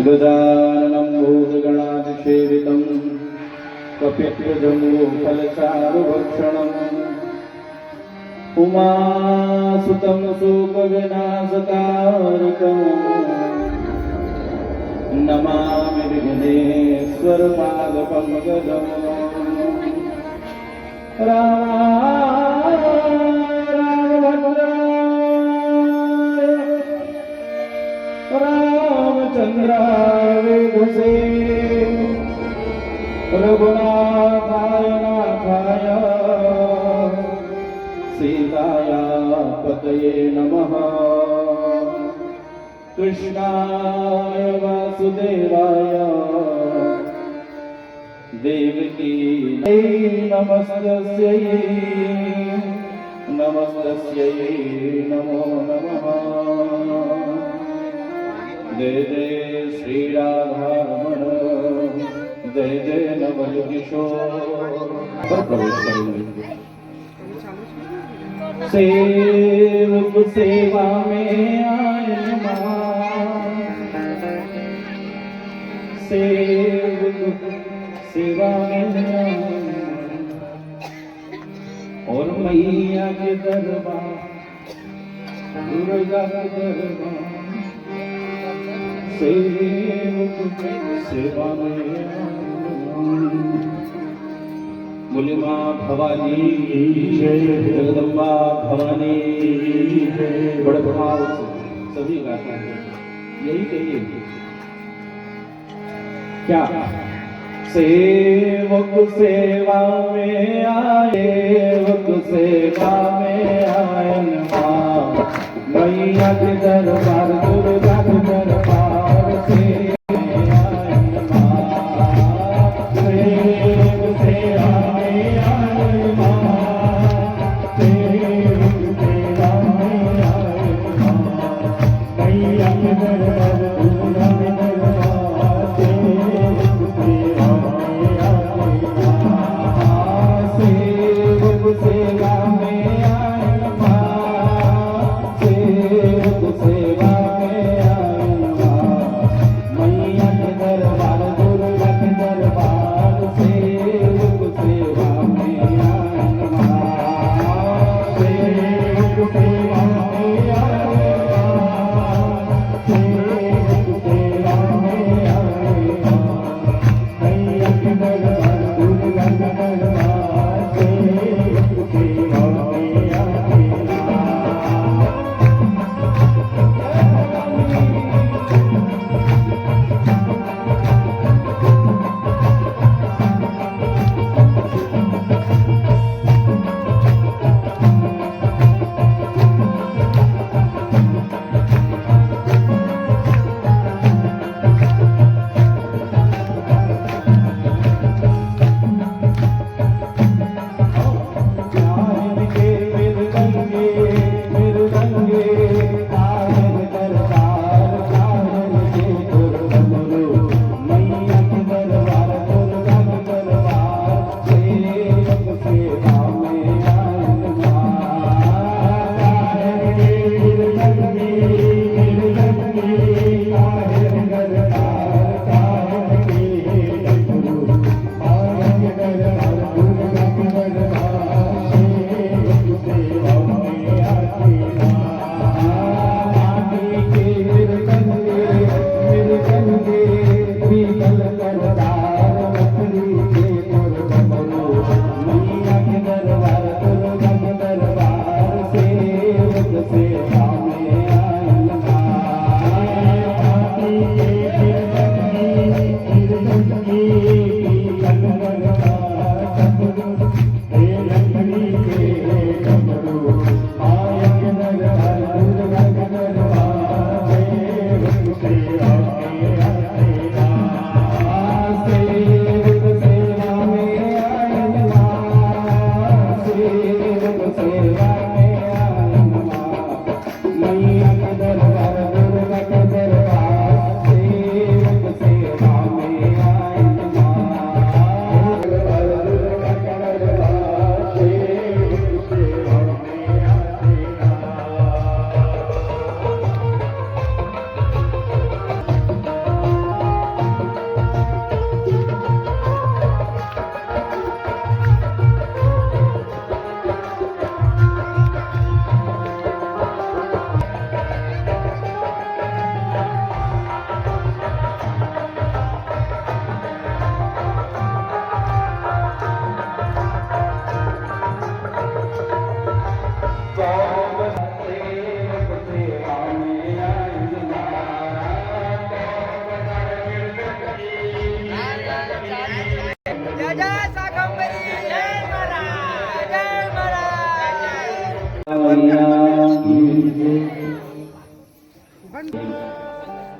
गजाननं भूतगणाधिसेवितं कपित्वजम्बूफलचारुभक्षणम् उमासुतं शोकविनाशकारकम् नमामि विघ्नेश्वरपादपङ्कजम् रामचंद्राय वेदसे रघुनाथाय नाथाय सीताया पतये नमः कृष्णाय वासुदेवाय देवकी नमस्तस्यै नमस्तस्यै नमो नमः। जय जय श्री राधारमण जय जय नवल किशोर। पर प्रवेश करेंगे सेवक सेवा में आए सेवक सेवा में और मैया के दरबार दुर्गा के दरबार सेवक सेवा में बोले माँ भवानी जय जगदम्बा भवानी बड़े भाव से सभी गाते हैं यही कहिए क्या सेवक सेवा में आए सेवक सेवा में आए माँ मैया के दरबार दुर्गा के दरबार से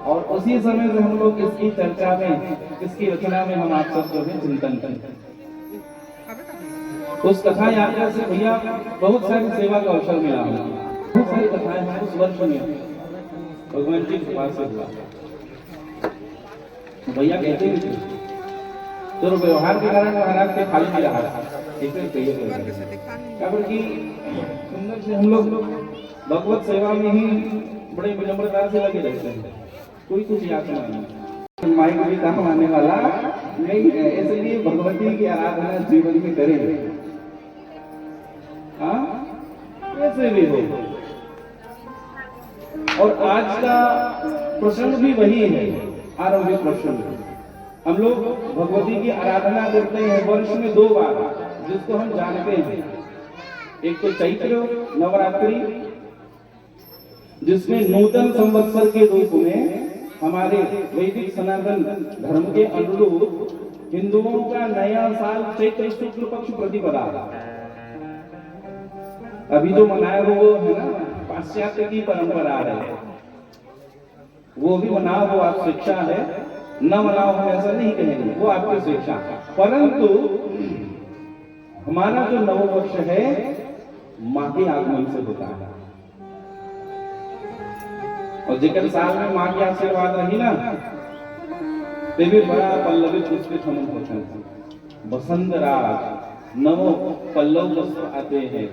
और उसी समय से हम लोग इसकी चर्चा में, इसकी रचना में हम आप सब जो है चिंतन करते हैं। उस कथा यात्रा से भैया बहुत सारी सेवा का अवसर मिला, बहुत सारी कथाएं हैं उस वर्ष में भगवान जी के पास से हुआ। भैया कहते भी थे तो व्यवहार के कारण महाराज के खाली नहीं रहा, सुंदर से हम लोग भगवत सेवा में ही बड़े विनम्रता से लगे रहते हैं, कोई कुछ याचना नहीं। माइक भी काम आने वाला नहीं है, इसलिए भगवती की आराधना जीवन में करें, ऐसे भी हो। और आज का प्रसंग भी वही है, आरंभिक प्रसंग। हम लोग भगवती की आराधना करते हैं वर्ष में 2 बार, जिसको हम जानते हैं। एक तो चैत्र नवरात्रि, जिसमें नूतन संवत्सर के रूप में हमारे वैदिक सनातन धर्म के अनुरूप हिंदुओं का नया साल चैत्र शुक्ल पक्ष प्रतिपदा। अभी जो मनाया वो है ना पाश्चात्य की परंपरा है, वो भी मनाओ, वो आप शिक्षा है, न मनाओ हम ऐसा नहीं कहेंगे, वो आपकी शिक्षा। परंतु हमारा जो नववर्ष है माँ के आगमन से होता है, और जिक्र साल में माँ की आशीर्वाद रही ना, ते भी बड़ा पल्लवित पुष्पित हम होते हैं। बसंत रात नवो पल्लव वस्त्र आते हैं,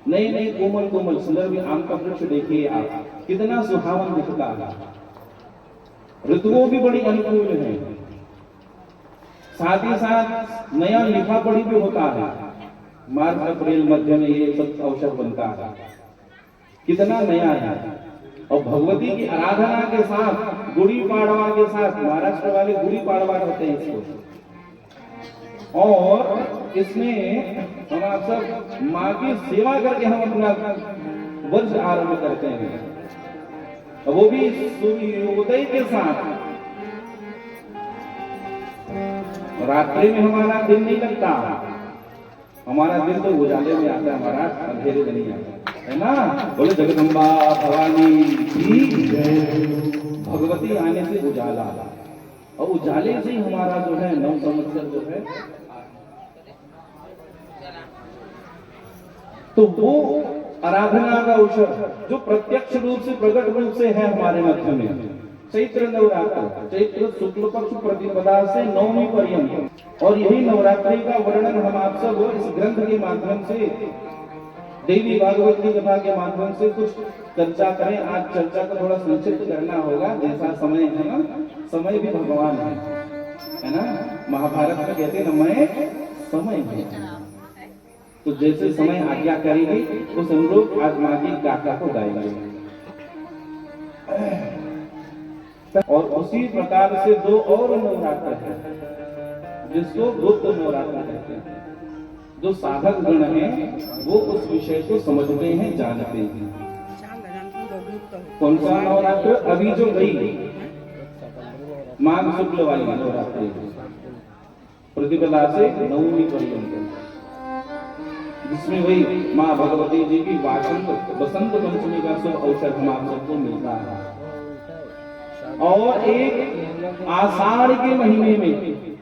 नए नए कोमल कोमल सुंदर भी आम का वृक्ष देखिए आप, कितना सुहावन दिखता है। ऋतुओं भी बड़ी अनुकूल है, साथ ही साथ नया लिखा पढ़ी भी होता है। मार्च अप्रैल मध्य में ये सब अवसर बनता है, कितना नया है। और भगवती की आराधना के साथ गुड़ी पाड़वा के साथ, महाराष्ट्र वाले गुड़ी पाड़वा कहते हैं इसको, और इसमें हम आप सब माँ की सेवा करके हम अपना वर्ष आरंभ करते हैं, वो भी सूर्योदय के साथ। रात्रि में हमारा दिन नहीं लगता, हमारा दिन तो उजाले में आता है, हमारा अंधेरे में नहीं आता है ना। बोले जगदम्बा भवानी की भगवती आने से उजाला, और उजाले से ही हमारा जो है 9 संवत्सर जो है, तो वो आराधना का अवसर जो प्रत्यक्ष रूप से प्रकट रूप से है हमारे मध्य में। चैत्र नवरात्र, चैत्र शुक्ल पक्ष प्रतिपदा से 9वीं पर्यंत, और यही नवरात्रि का वर्णन हम आप सब इस ग्रंथ के माध्यम से, देवी भागवत की कथा के माध्यम से कुछ चर्चा करें। आज चर्चा को थोड़ा संक्षिप्त करना होगा, जैसा समय है ना, समय भी भगवान है ना। महाभारत में कहते हैं मैं समय है, तो जैसे समय आज्ञा करेगी उस अनुरूप आज माँ की गाथा को गाएंगे। और उसी प्रकार से 2 और नवरात्र है, जिसको गुप्त नवरात्र कहते हैं। जो साधक गण हैं वो उस विषय को समझते हैं, जानते हैं। कौन सा नवरात्र? अभी जो गई माघ शुक्ल वाली नवरात्रि, प्रतिपदा से 9वीं पर्यंत, जिसमें वही माँ भगवती जी की बसंत पंचमी का शुभ अवसर हम आप सबको मिलता है। और एक आषाढ़ के महीने में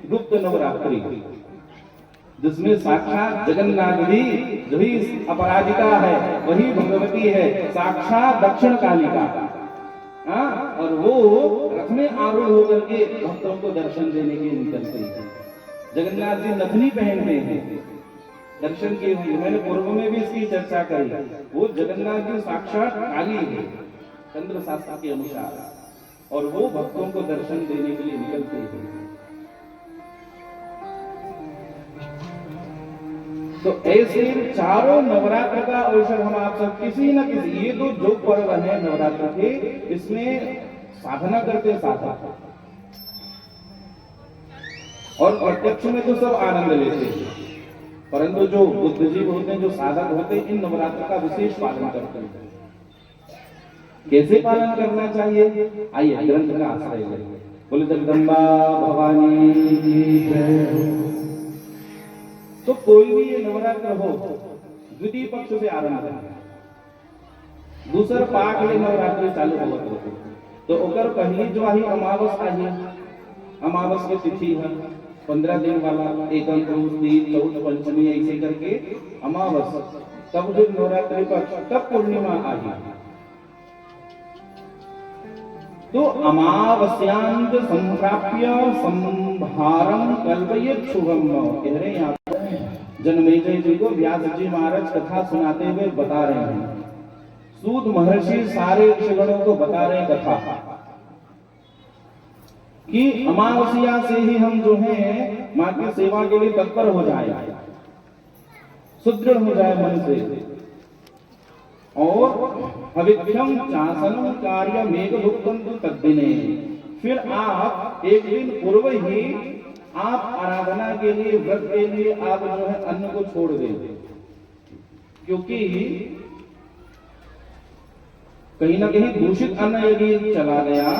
गुप्त नवरात्रि, जिसमें साक्षात जगन्नाथ जी जो ही अपराजिता है वही भगवती है, साक्षात दक्षिण कालिका। और वो रथ में आरूढ़ होकर के भक्तों को दर्शन देने के निकलते हैं। जगन्नाथ जी नथनी पहनते हैं, दर्शन के लिए। मैंने पूर्व में भी इसकी चर्चा करी। वो जगन्नाथ जी साक्षात काली है चंद्र शास्त्र के अनुसार, और वो भक्तों को दर्शन देने के लिए निकलते हैं। तो ऐसे चारों नवरात्र का अवसर हम आप सब किसी न किसी, ये तो जो पर्व है नवरात्र के, इसमें साधना करते साधक, और प्रत्यक्ष में तो सब आनंद लेते हैं, परंतु जो बुद्धिजीव होते हैं, जो साधक होते हैं, इन नवरात्र का विशेष पालन करते हैं। कैसे पालन करना चाहिए, आइए ग्रंथ का आश्रय लें। बोले जगदम्बा भवानी की जय। तो कोई भी ये नवरात्र हो द्वितीय पक्ष से आरंभ है, दूसर पाठ ले नवरात्रि चालू होवत होते, तो ओकर पहली जो आई अमावस आई, अमावस की तिथि है 15 दिन वाला, एकम तीज चौथ पंचमी ऐसे करके अमावस, तब फिर नवरात्रि पक्ष, तब पूर्णिमा आई। तो अमावस्यांत संप्राप्य संभारम कल्पयेत् शुभम, कह रहे हैं जनमेजय जी को व्यास जी महाराज कथा सुनाते हुए बता रहे हैं, सूत महर्षि सारे ऋषिगणों को बता रहे कथा कि अमावस्या से ही हम जो है मां की सेवा के लिए तत्पर हो जाए, सुदृढ़ हो जाए मन से, और अविध्यम चासनम कार्य मेघभुक्तम तद्दिने, फिर आप एक दिन पूर्व ही आप आराधना के लिए व्रत के लिए आप जो है अन्न को छोड़ दें, क्योंकि कहीं ना कहीं दूषित अन्न यदि चला गया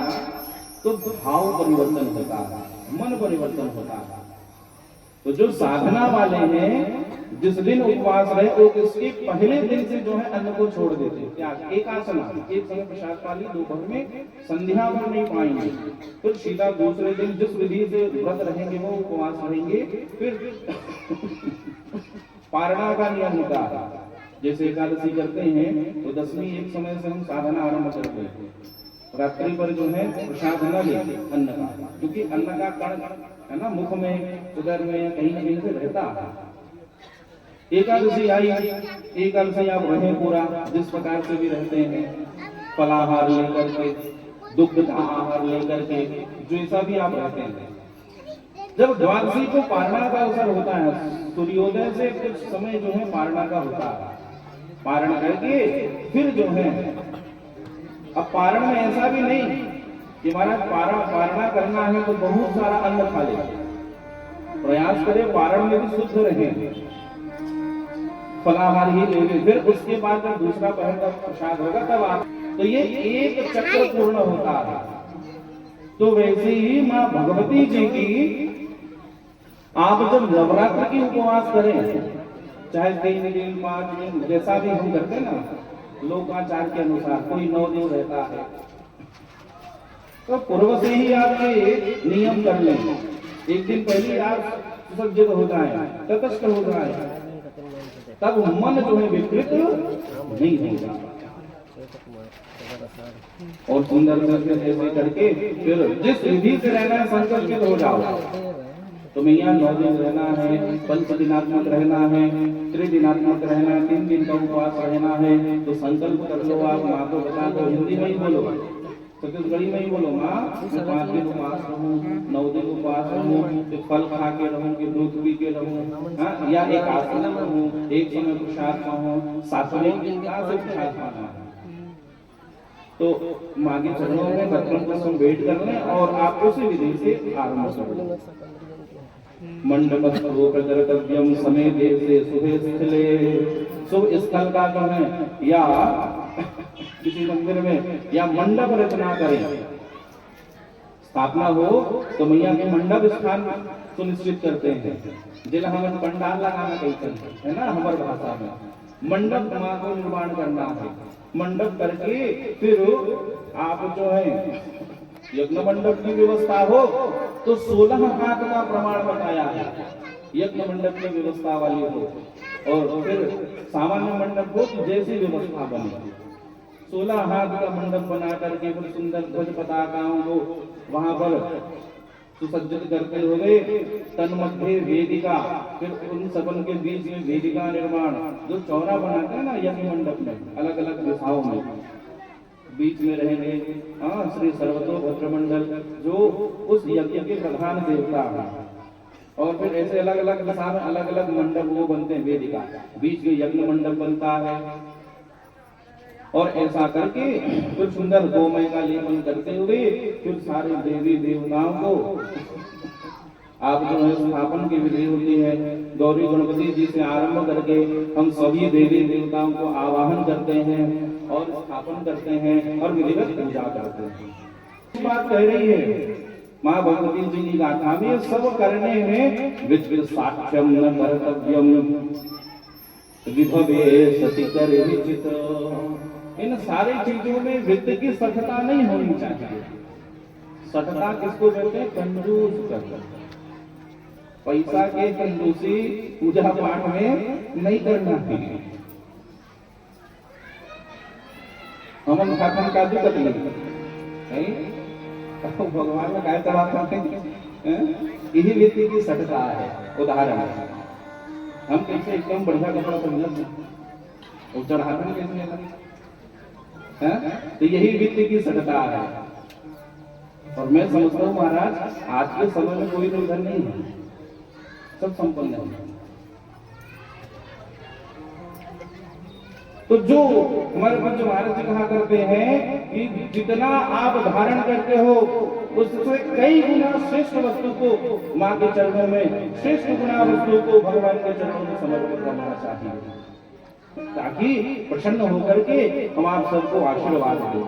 तो भाव परिवर्तन होता है, मन परिवर्तन होता है। तो जो साधना वाले हैं जिस दिन उपवास रहे वो इसके पहले दिन से जो है अन्न को छोड़ देते हैं, क्या एक आसना, एक समय प्रसाद पाली, दोपहर में संध्या भर नहीं पाएंगे, फिर सीधा दूसरे दिन जिस विधि से व्रत रहेंगे वो उपवास रहेंगे, फिर पारणा का नियम होता है, जैसे एकादशी करते हैं तो 10वीं एक समय से हम साधना आरंभ करते हैं, रात्रि पर जो है प्रसाद न ले अन्न का, क्योंकि अन्न का कण है ना मुख में, उदर में, कहीं न कहीं से रहता है। एकादशी आई, एकादशी आप रहे पूरा जिस प्रकार से भी रहते हैं, फलाहार लेकर के, दुग्ध आहार लेकर के, जैसा भी आप रहते हैं, जब द्वादशी को पारणा का अवसर होता है, सूर्योदय से कुछ समय जो है पारणा का होता है, पारण करके फिर जो है, अब पारण में ऐसा भी नहीं कि महाराज पारणा करना है तो बहुत सारा अन्न खा ले, प्रयास करें पारण में भी शुद्ध रहे, फलाहार ही ले, फिर उसके बाद जब दूसरा पहर का प्रसाद होगा तब आप, तो ये एक चक्र पूर्ण होता है। तो वैसे ही मां भगवती जी की आप जब नवरात्र की उपवास करें, चाहे 3 दिन 5 दिन जैसा भी हम करते हैं ना लोकाचार के अनुसार, कोई 9 दिन रहता है, तो पूर्व से ही आप ये नियम कर लें, एक दिन पहले आप सुसज्जित हो जाए, तटस्थ हो जाए, तब मन जो है विकृत नहीं होगा, और सुंदर से ऐसे करके फिर जिस विधि से रहना है संकल्पित हो जाओ। तुम्हें यहाँ 9 दिन रहना है, 5 दिनात्मक रहना है, 3 दिनात्मक रहना है, 3 दिन का उपवास रहना है, तो संकल्प कर लो, आप माँ को बता दो, हिंदी में ही बोलो, छत्तीसगढ़ी में ही बोलो, माँ मैं 5 दिन उपवास रहूँ, 9 दिन उपवास रहूँ, तो फल खा के रहूँ कि दूध पी के रहूँ, या एक आसन रहूँ, एक समय प्रसाद खाऊँ, 7वें दिन का से प्रसाद खाना है। तो माँ के चरणों में बर्तन को भेंट कर लें और आप उसी विधि से आरंभ करें। मंडप कर्तव्यम समय देव से शुभ स्थले, शुभ स्थल का जो है या किसी मंदिर में या मंडप रचना करें, स्थापना हो तो मैया के मंडप स्थान सुनिश्चित करते हैं, जिला हम पंडाल लगाना कहते हैं ना हमारे भाषा में, मंडप माँ को निर्माण करना है, मंडप करके फिर आप जो है यज्ञ मंडप की व्यवस्था हो तो 16 हाथ का प्रमाण बताया है, यज्ञ मंडप की व्यवस्था वाली हो, और फिर सामान्य मंडप हो तो जैसी व्यवस्था बने, 16 हाथ का मंडप बना करके फिर सुंदर ध्वज पताकाओं को वहां पर सुसज्जित करते हुए तन्मध्य वेदिका, फिर उन सबन के बीच में वेदिका निर्माण, जो चौरा बनाते हैं ना यज्ञ मंडप में अलग अलग दिशाओं में, बीच में रहेंगे श्री सर्वतोभद्र मंडल जो उस यज्ञ के प्रधान देवता है, और फिर ऐसे अलग अलग दिशा में अलग अलग मंडप वो बनते हैं, वेदिका बीच में यज्ञ मंडप बनता है, और ऐसा करके फिर सुंदर गोमय का लेपन करते हुए फिर सारे देवी देवताओं को आप जो है स्थापन की विधि होती है, गौरी गणपति जी से आरंभ करके हम सभी देवी देवताओं को आवाहन करते हैं और स्थापन करते हैं और विधिवत पूजा करते हैं। बात कह रही है माँ भगवती जी की गाथा में सब करने में विद्य साक्ष्यम न कर्तव्यम विभवे सति कर विचित। इन सारी चीजों में विद्य की सठता नहीं होनी चाहिए। सठता किसको कहते हैं? कंजूस करना। पैसा के कंजूसी पूजा पाठ में नहीं करना चाहिए। हम खातन का दिक्कत नहीं, भगवान में काय चढ़ाते हैं, यही व्यक्ति की सठता है। उदाहरण हम कैसे एकदम बढ़िया कपड़ा पहनते और चढ़ाते हैं कैसे, तो यही व्यक्ति की सठता है। और मैं समझता हूँ महाराज आज के समय में कोई निर्धन नहीं है, सब संपन्न है। तो जो हमारे पंच महाराज जी कहा करते हैं कि जितना आप धारण करते हो उससे कई गुना श्रेष्ठ वस्तु को मां के चरणों में, श्रेष्ठ गुना वस्तु को भगवान के चरणों में समर्पित करना चाहिए, ताकि प्रसन्न होकर के हम आप सबको आशीर्वाद दें।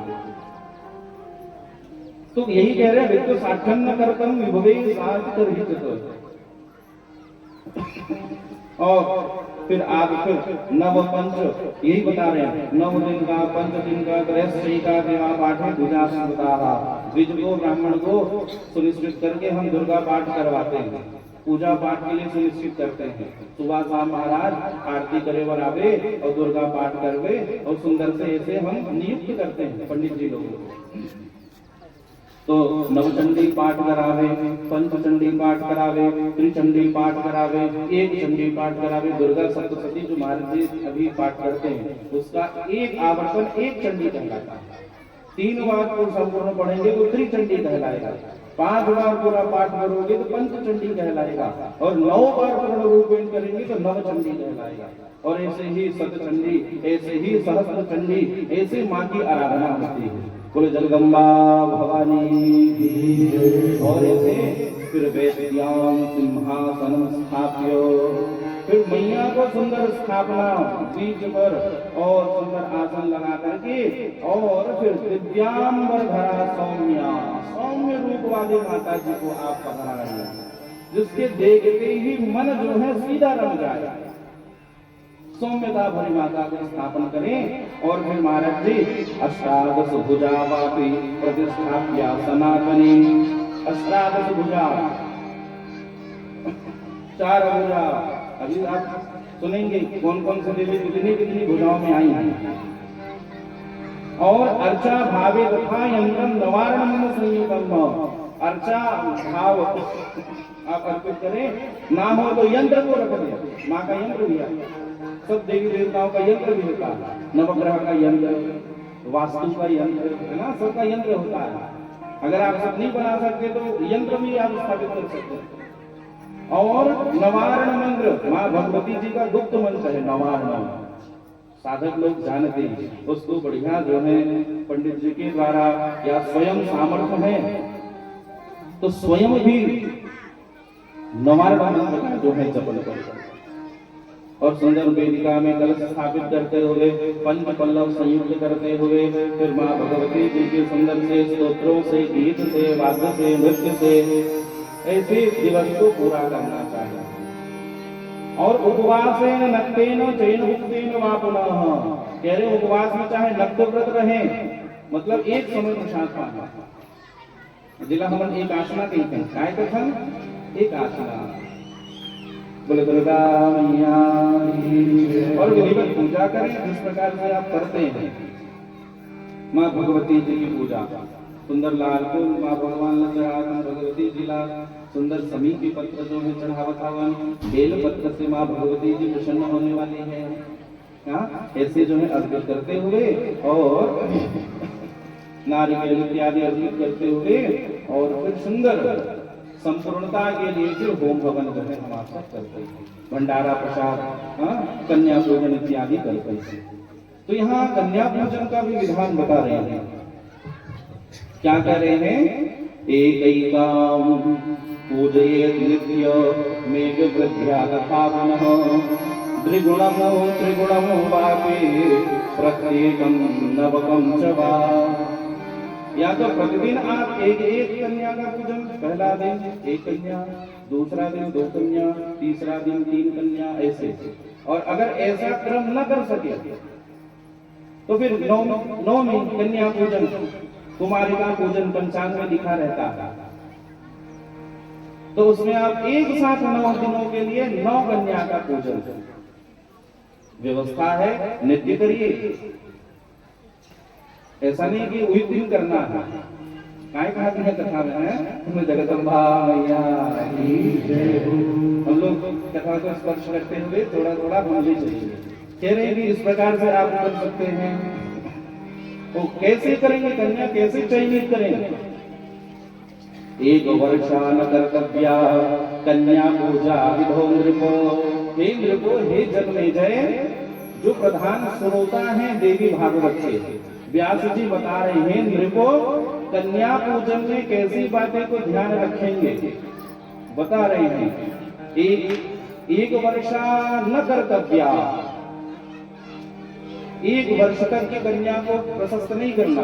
तो यही कह रहे हैं विद्य साक्षम न कर्तम विभवे साध कर हित। और फिर आप फिर नव पंच यही बता रहे हैं, 9 दिन का 5 दिन का ग्रहस्थी का देवा पाठ है पूजा सुनता द्विज को ब्राह्मण को सुनिश्चित करके हम दुर्गा पाठ करवाते हैं, पूजा पाठ के लिए सुनिश्चित करते हैं। सुबह शाम महाराज आरती करे बराबे और दुर्गा पाठ करवे और सुंदर से ऐसे हम नियुक्त करते हैं पंडित जी लोगों को। तो नवचंडी पाठ करावे, पंचचंडी पाठ करावे, त्रिचंडी पाठ करावे, एक चंडी पाठ करावे। दुर्गा सप्तशती जो महाराज जी अभी पाठ करते हैं उसका एक आवर्तन एक चंडी कहलाता है। 3 बार को संपूर्ण पढ़ेंगे तो त्रिचंडी कहलाएगा, 5 बार पूरा पाठ करोगे तो पंचचंडी कहलाएगा, और 9 बार पूर्ण रूपेण करेंगे तो नवचंडी कहलाएगा। और ऐसे ही शतचंडी, ऐसे ही सहस्त्र चंडी, ऐसे माँ की आराधना होती है। कुल जगदम्बा भवानी। और ऐसे फिर वेद्याम सिंहासन स्थाप्य, फिर मैया को सुंदर स्थापना बीच पर और सुंदर आसन लगा करके, और फिर दिव्यांबर धरा सौम्या, सौम्य रूप वाले माता जी को आप पकड़ा रहे हैं, जिसके देखते ही मन जो है सीधा रम जाए। सौम्यता भरी माता को स्थापन करें। और फिर महाराज जी अष्टादश भुजा वापी प्रतिष्ठाप्या सनातनी। अष्टादश भुजा, 4 भुजा, अभी आप सुनेंगे कौन कौन से देवी कितनी कितनी भुजाओं में आई हैं। और अर्चा भावे तथा यंत्रम नवारण संयुगम, अर्चा भाव आप अर्पित करें, ना हो तो यंत्र को रख दें। माँ का यंत्र भी है, सब देवी देवताओं का यंत्र भी होता है, नवग्रह का यंत्र, वास्तु का यंत्र है ना, सबका यंत्र होता है। अगर आप सब नहीं बना सकते तो यंत्र भी आप स्थापित कर सकते हैं। और नवारण मंत्र माँ भगवती जी का गुप्त मंत्र है नवारण, साधक लोग जानते हैं उसको बढ़िया जो है पंडित जी के द्वारा या स्वयं सामर्थ्य है तो स्वयं भी नवारण मंत्र जो है जपन करें। और सुंदर वेदिका में कलश स्थापित करते हुए, पंच पल्लव संयुक्त करते हुए, फिर माँ भगवती जी के सुंदर से स्तोत्रों से, गीत से, वाद्य से, नृत्य से ऐसे दिवस को पूरा करना चाहिए। और उपवास नक्तेन चैन भुक्तेन वा पुनः, कह रहे उपवास में चाहे नक्त व्रत रहे, मतलब एक समय प्रसाद पाना, जिला हम एक आसना कहते हैं, काय कथन एक आसना, बोले दुर्गा मैया। और विधिवत पूजा करें जिस प्रकार से आप करते हैं माँ भगवती जी की पूजा। सुंदर लाल को माँ भगवान चढ़ावन, भगवती जी ला सुंदर समी के पत्र जो है चढ़ावत हवन, बेल पत्र से माँ भगवती जी प्रसन्न होने वाली है। ऐसे जो है अर्पित करते हुए और नारिकेल इत्यादि अर्पित करते हुए, और फिर सुंदर संपूर्णता के लिए फिर होम हवन जो है हम आप सब करते हैं, भंडारा प्रसाद, कन्या पूजन इत्यादि करते हैं। तो यहाँ कन्या पूजन का भी विधान बता रहे हैं। क्या कह रहे हैं? एकैकां पूजयेत् नित्य मेघ वृद्ध्यापावनः द्विगुणमो त्रिगुणमो वापि प्रत्येकं नवकं च वा। या तो प्रतिदिन आप एक कन्या का पूजन पहला दिन 1 कन्या, दूसरा दिन 2 कन्या, तीसरा दिन 3 कन्या, ऐसे। और अगर ऐसा क्रम न कर सके तो फिर नौवीं कन्या पूजन, कुमारिका पूजन पंचांग में लिखा रहता है, तो उसमें आप एक साथ 9 दिनों के लिए 9 कन्या का पूजन व्यवस्था है, नित्य करिए। ऐसा नहीं कि वही दिन करना है। काय कहते हैं कथा में, जगदम्बा मैया की जय हो। हम लोग कथा को स्पर्श करते हुए थोड़ा थोड़ा बोलने चाहिए। कह रहे हैं कि इस प्रकार से आप कर सकते हैं। तो कैसे करेंगे, कन्या कैसे चयनित करेंगे? 1 वर्षान कर्तव्या कन्या पूजा विधो नृपो। हे नृपो, हे जन्मेजय, जो प्रधान श्रोता हैं देवी भागवत के, व्यास जी बता रहे हैं नृपो कन्या पूजन में कैसी बातें को ध्यान रखेंगे, बता रहे हैं। एक वर्षा न कर्तव्या, 1 वर्ष तक की कन्या को प्रशस्त नहीं करना।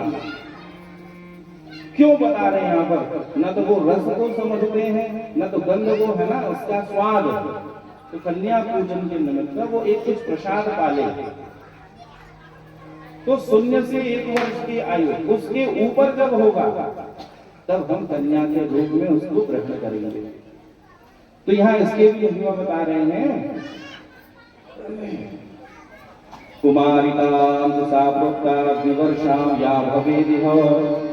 क्यों बता रहे हैं यहाँ पर? न तो वो रस को समझते हैं, न तो गंध को, है ना, उसका स्वाद। तो कन्या पूजन के निमित्त वो एक कुछ प्रसाद पाले। तो 0 से 1 वर्ष की आयु, उसके ऊपर जब होगा तब हम कन्या के रूप में उसको ग्रहण करेंगे। तो यहाँ इसके भी महिमा बता रहे हैं। कुमारिकां सा प्रोक्ता द्विवर्षां या भवेदिह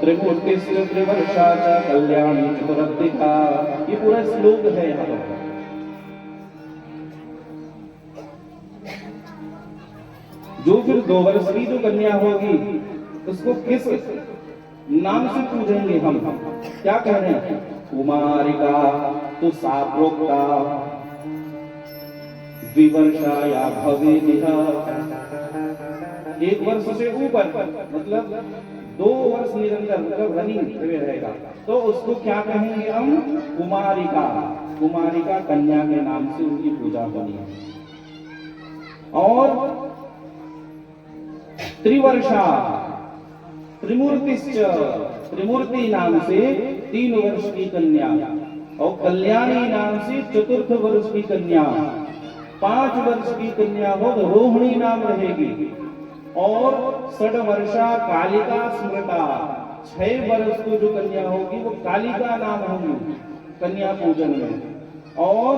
त्रिमूर्तिस्य त्रिवर्षा च कल्याणी चतुरब्धिका। ये पूरा श्लोक है यहाँ पर। जो फिर 2 वर्ष की जो कन्या होगी उसको किस नाम से पूजेंगे हम? क्या कह रहे हैं? कुमारिका तो साप्रोक्ता द्विवर्षा या भवेदिह, 1 वर्ष से ऊपर, मतलब 2 वर्ष निरंतर, मतलब रनिंग रहेगा, तो उसको क्या कहेंगे हम? कुमारिका। कुमारिका कन्या के नाम से उनकी पूजा होनी है। और त्रिवर्षा त्रिमूर्तिश्च, त्रिमूर्ति नाम से 3 वर्ष की कन्या, और कल्याणी नाम से 4th वर्ष की कन्या। 5 वर्ष की कन्या हो तो रोहिणी नाम रहेगी। और 6 वर्षा कालिका स्मृता, 6 वर्ष की जो कन्या होगी वो कालिका नाम होगी कन्या पूजन में। और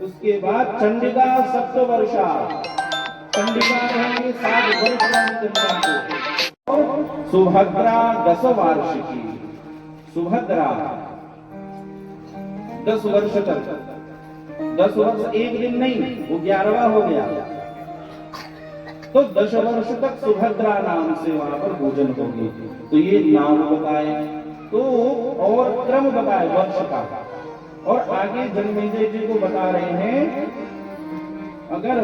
उसके बाद चंडिका 7 वर्षा, चंडिका रहेंगे 7 वर्ष की कन्या को। और सुभद्रा 10 वार्षिकी, सुभद्रा 10 वर्ष तक, 10 वर्ष 1 दिन नहीं, वो 11वां हो गया, तो 10 वर्ष तक सुभद्रा नाम से वहां पर पूजन होगी। तो ये नाम बताए, तो और क्रम बताए वर्ष का। और आगे जन्मेजय जी को बता रहे हैं, अगर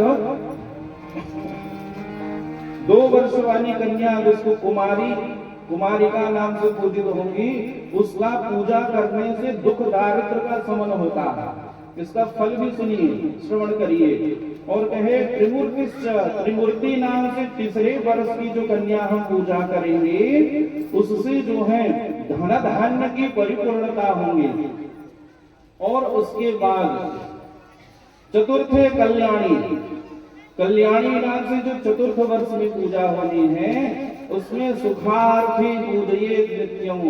2 वर्ष वाली कन्या जिसको कुमारिका नाम से पूजित होगी, उसका पूजा करने से दुख दारिद्र का शमन होता है। इसका फल भी सुनिए, श्रवण करिए। और कहे त्रिमूर्ति नाम से 3रे वर्ष की जो कन्या हम पूजा करेंगे, उससे जो है धन धान्य की परिपूर्णता होंगी। और उसके बाद 4th कल्याणी, कल्याणी नाम से जो 4th वर्ष में पूजा होनी है, उसमें सुखार्थी पूजये नित्यम,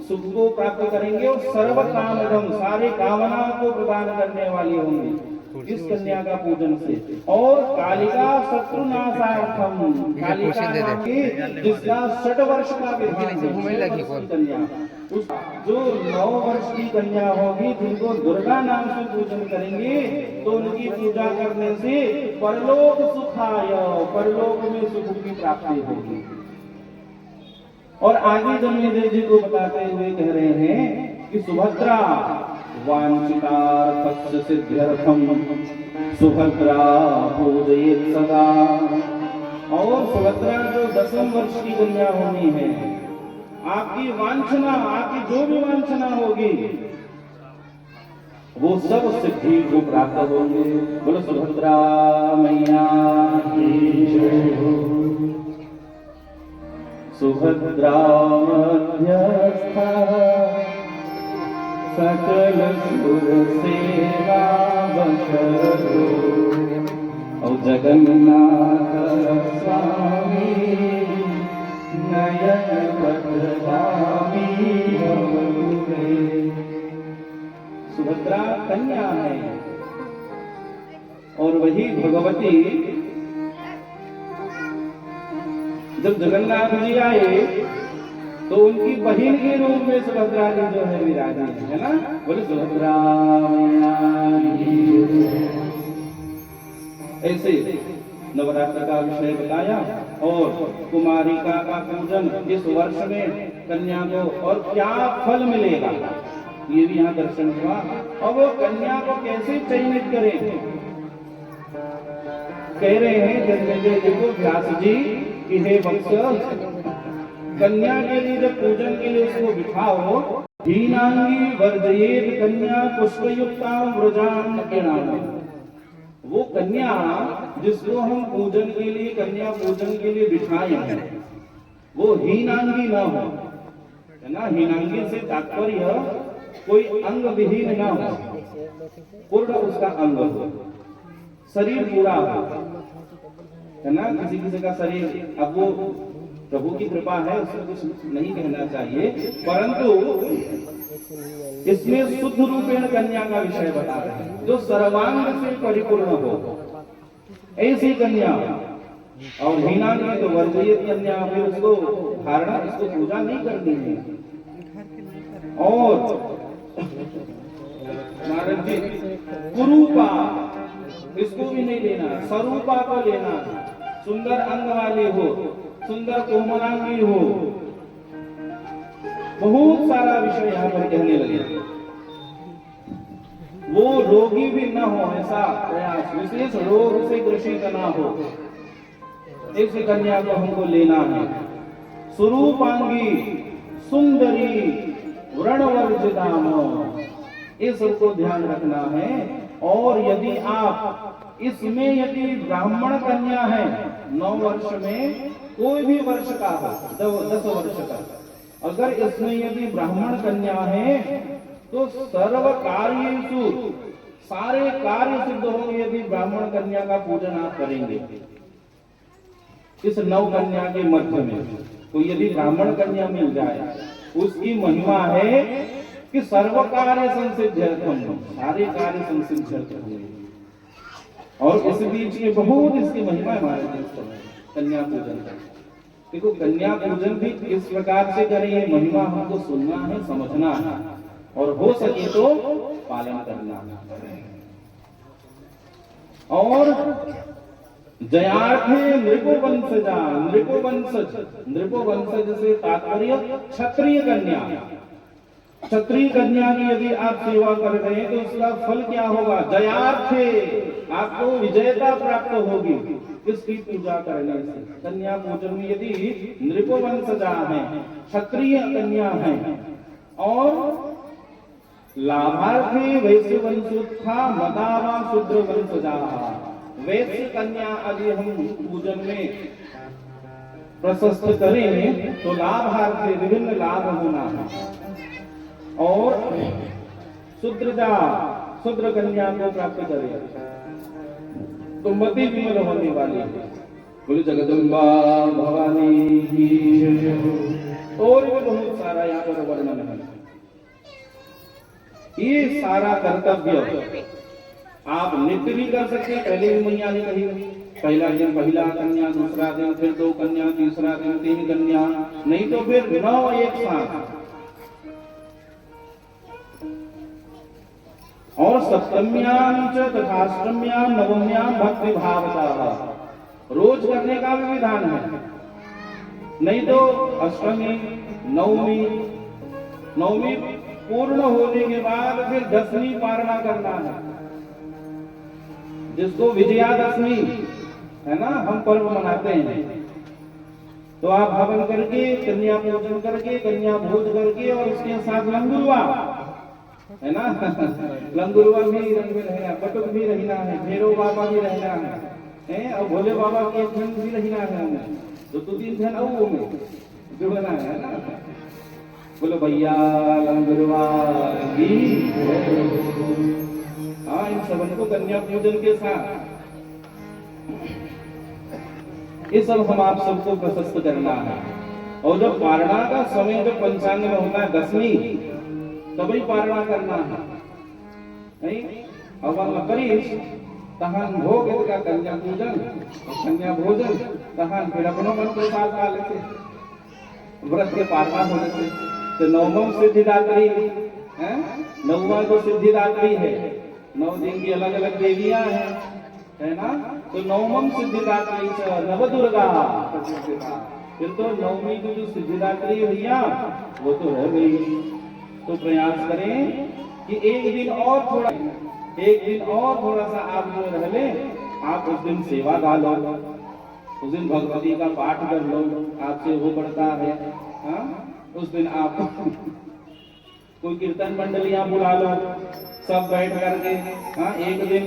सुख को प्राप्त करेंगे और सर्व कामदम, सारे कामना को प्रदान करने वाली होंगी इस कन्या का पूजन से। और कालिका शत्रुनाशार्थम, कालिका नाम की जिसका 6 वर्ष का कन्या, जो 9 वर्ष की कन्या होगी जिनको दुर्गा नाम से पूजन करेंगे, तो उनकी पूजा करने से परलोक सुखाय, परलोक में सुख की प्राप्ति होगी। और आगे जन्मेजय जी को बताते हुए कह रहे हैं कि सुभद्रा वांछितार्थस्य सिद्ध्यर्थम सुभद्रा पूजयेत् सदा। और सुभद्रा जो 10वें वर्ष की कन्या होनी है, आपकी वांछना, आपकी जो भी वांछना होगी वो सब सिद्धि को प्राप्त होंगे। बोलो सुभद्रा मैया की जय हो। सुभद्रा मध्यस्था सकल सुर सेवा बशरतो और जगन्नाथ स्वामी नयन पथगामी भवतुते। सुभद्रा कन्या है और वही भगवती जब जगन्नाथ जी आए तो उनकी बहन के रूप में सुभद्रा जी जो है विराजी है ना। बोले सुभद्रा ऐसे नवरात्र का विषय बताया और कुमारिका का पूजन इस वर्ष में कन्या को और क्या फल मिलेगा ये भी यहाँ दर्शन हुआ। और वो कन्या को कैसे चयनित करें कह रहे हैं जन्मेजय जी को व्यास जी कि हे वत्स कन्या के लिए जब पूजन के लिए उसको बिठाओ हीनांगी वर्जयेत कन्या पुष्पयुक्ता व्रजान प्रणाम। वो कन्या जिसको हम पूजन के लिए कन्या पूजन के लिए बिठाए वो हीनांगी न हो है ना। हीनांगी से तात्पर्य कोई अंग विहीन न हो पूर्ण उसका अंग हो शरीर पूरा हो है ना। किसी किसी का शरीर अब वो प्रभु की कृपा है उसमें कुछ नहीं कहना चाहिए परंतु इसमें शुद्ध रूपेण कन्या का विषय बता रहे हैं जो सर्वांग से परिपूर्ण हो ऐसी कन्या। और हीनांगी तो वर्जयित कन्या फिर उसको धारणा उसको पूजा नहीं करनी है। और महाराज जी कुरूपा इसको भी नहीं लेना स्वरूपा को लेना सुंदर अंग वाली हो सुंदर कोमलांगी हो। बहुत सारा विषय यहाँ पर कहने लगे। वो रोगी भी न हो ऐसा प्रयास विशेष रोग से ग्रसित न हो ऐसी कन्या को हमको लेना है। स्वरूपांगी सुंदरी व्रणवर्जिताम ये सबको ध्यान रखना है। और यदि आप इसमें यदि ब्राह्मण कन्या है 9 वर्ष में कोई भी वर्ष का हो 10 वर्ष का अगर इसमें यदि ब्राह्मण कन्या है तो सर्व कार्येषु सारे कार्य सिद्ध होंगे यदि ब्राह्मण कन्या का पूजन आप करेंगे इस 9 कन्या के मध्य में। तो यदि ब्राह्मण कन्या मिल जाए उसकी महिमा है कि सर्व कार्य संसिद्ध्यर्थम सारे कार्य संसिद्ध्यर्थ होंगे। और इस बीच में बहुत इसकी महिमा हमारे कन्या पूजन का। देखो कन्या पूजन भी किस प्रकार से करें ये महिमा हमको सुनना है समझना है और हो सके तो पालन करना है। और जयार्थे नृपोवंशजा नृपोवंशज से तात्पर्य क्षत्रिय कन्या। क्षत्रिय कन्या की यदि आप सेवा कर रहे हैं तो उसका फल क्या होगा जयार्थे आपको विजयता प्राप्त होगी इसकी पूजा करने से। कन्या पूजन में यदि नृपवंशजा है क्षत्रिय कन्या है और लाभार्थी वैश्य वंशोत्था मदावा शूद्र वंशजा वैश्य कन्या यदि हम पूजन में प्रशस्त करें तो लाभार्थी विभिन्न लाभ होना है। और शूद्र कन्या को प्राप्त करें तो मति विमल होने वाली है। बोले जगदम्बा भवानी की और भी बहुत सारा यहाँ पर वर्णन है। ये सारा कर्तव्य आप नित्य भी कर सकते हैं। पहले भी मैया ने कही पहला दिन पहला कन्या दूसरा दिन फिर 2 कन्या तीसरा दिन 3 कन्या नहीं तो फिर 9 एक साथ। और सप्तम्याम च तथा अष्टम्याम नवम्याम भक्ति भावता रोज करने का भी विधान है। नहीं तो अष्टमी नवमी पूर्ण होने के बाद फिर 10वीं पारणा करना है जिसको विजयादशमी है ना हम पर्व मनाते हैं। तो आप हवन करके कन्या पूजन करके कन्या भोज करके और उसके साथ लंगुरवा है ना लंगुरवा भी रंग में रहना बटुक भी रहना है भैरव बाबा भी रहना है और भोले बाबा के धन भी रहना है हमें तो 2-3 धन वो में जुड़ना है ना। बोलो भैया लंगुरवा की हाँ, इन सबन को कन्या पूजन के साथ ये सब हम आप सबको प्रशस्त करना है। और जब पारणा का समय जब पंचांग में होता है 10वीं, तभी पारणा करना है, नहीं हवन करीश तहन भोग का कन्या पूजन और कन्या भोजन तहन फिर अपनो मन प्रसाद खा लेते व्रत के पारणा होने से। तो नवम सिद्धिदात्री है, नौवा जो सिद्धिदात्री है, 9 दिन की अलग अलग देवियां हैं, है ना। तो नवम सिद्धिदात्री नवदुर्गा, फिर तो नवमी की जो सिद्धिदात्री भैया वो तो रह गई। तो प्रयास करें कि एक दिन और थोड़ा सा आप जो रह ले, आप उस दिन सेवा डालो, उस दिन भगवती का पाठ कर लो, आपसे वो बढ़ता है। हाँ, उस दिन आप कोई कीर्तन मंडलियां बुला लो, सब बैठ करके। हाँ, एक दिन,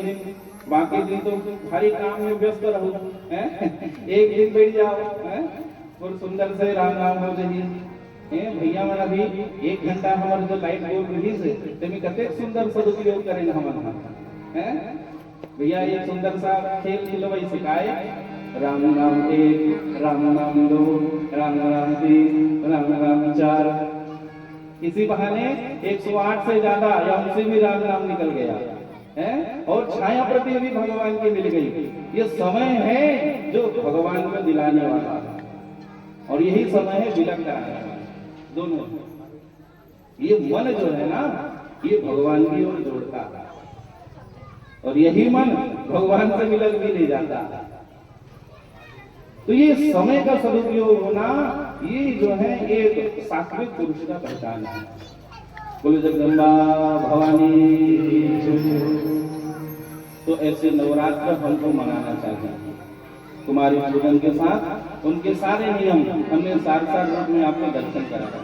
बाकी दिन तो हर काम में व्यस्त रहो, एक दिन बैठ जाओ, और सुंदर से राम नाम हो जाइए। भैया मन अभी 1 घंटा हमारे जो लाइट बोल रही से तेमी कते सुंदर सदुपयोग करें हमारे, भैया एक सुंदर सा खेल खिलवाई सिखाए, राम नाम 1, राम नाम 2, राम नाम 3, राम नाम 4। इसी बहाने 108 से ज्यादा या उनसे भी राम नाम निकल गया है, और छाया प्रति भी भगवान की मिल गई। ये समय है जो भगवान को दिलाने वाला है, और यही समय है विलग कराने वाला। दोनों ये मन जो है ना, ये भगवान की ओर जोड़ता है, और यही मन भगवान से मिलक भी ले जाता है। तो ये समय का सदुपयोग होना, ये जो है एक सात्विक पुरुष का पहचान है। बोले जगदम्बा भवानी। तो ऐसे नवरात्र हमको मनाना चाहिए कुमारी पूजन के साथ। उनके सारे नियम हमने सार रूप में आपको दर्शन कराया,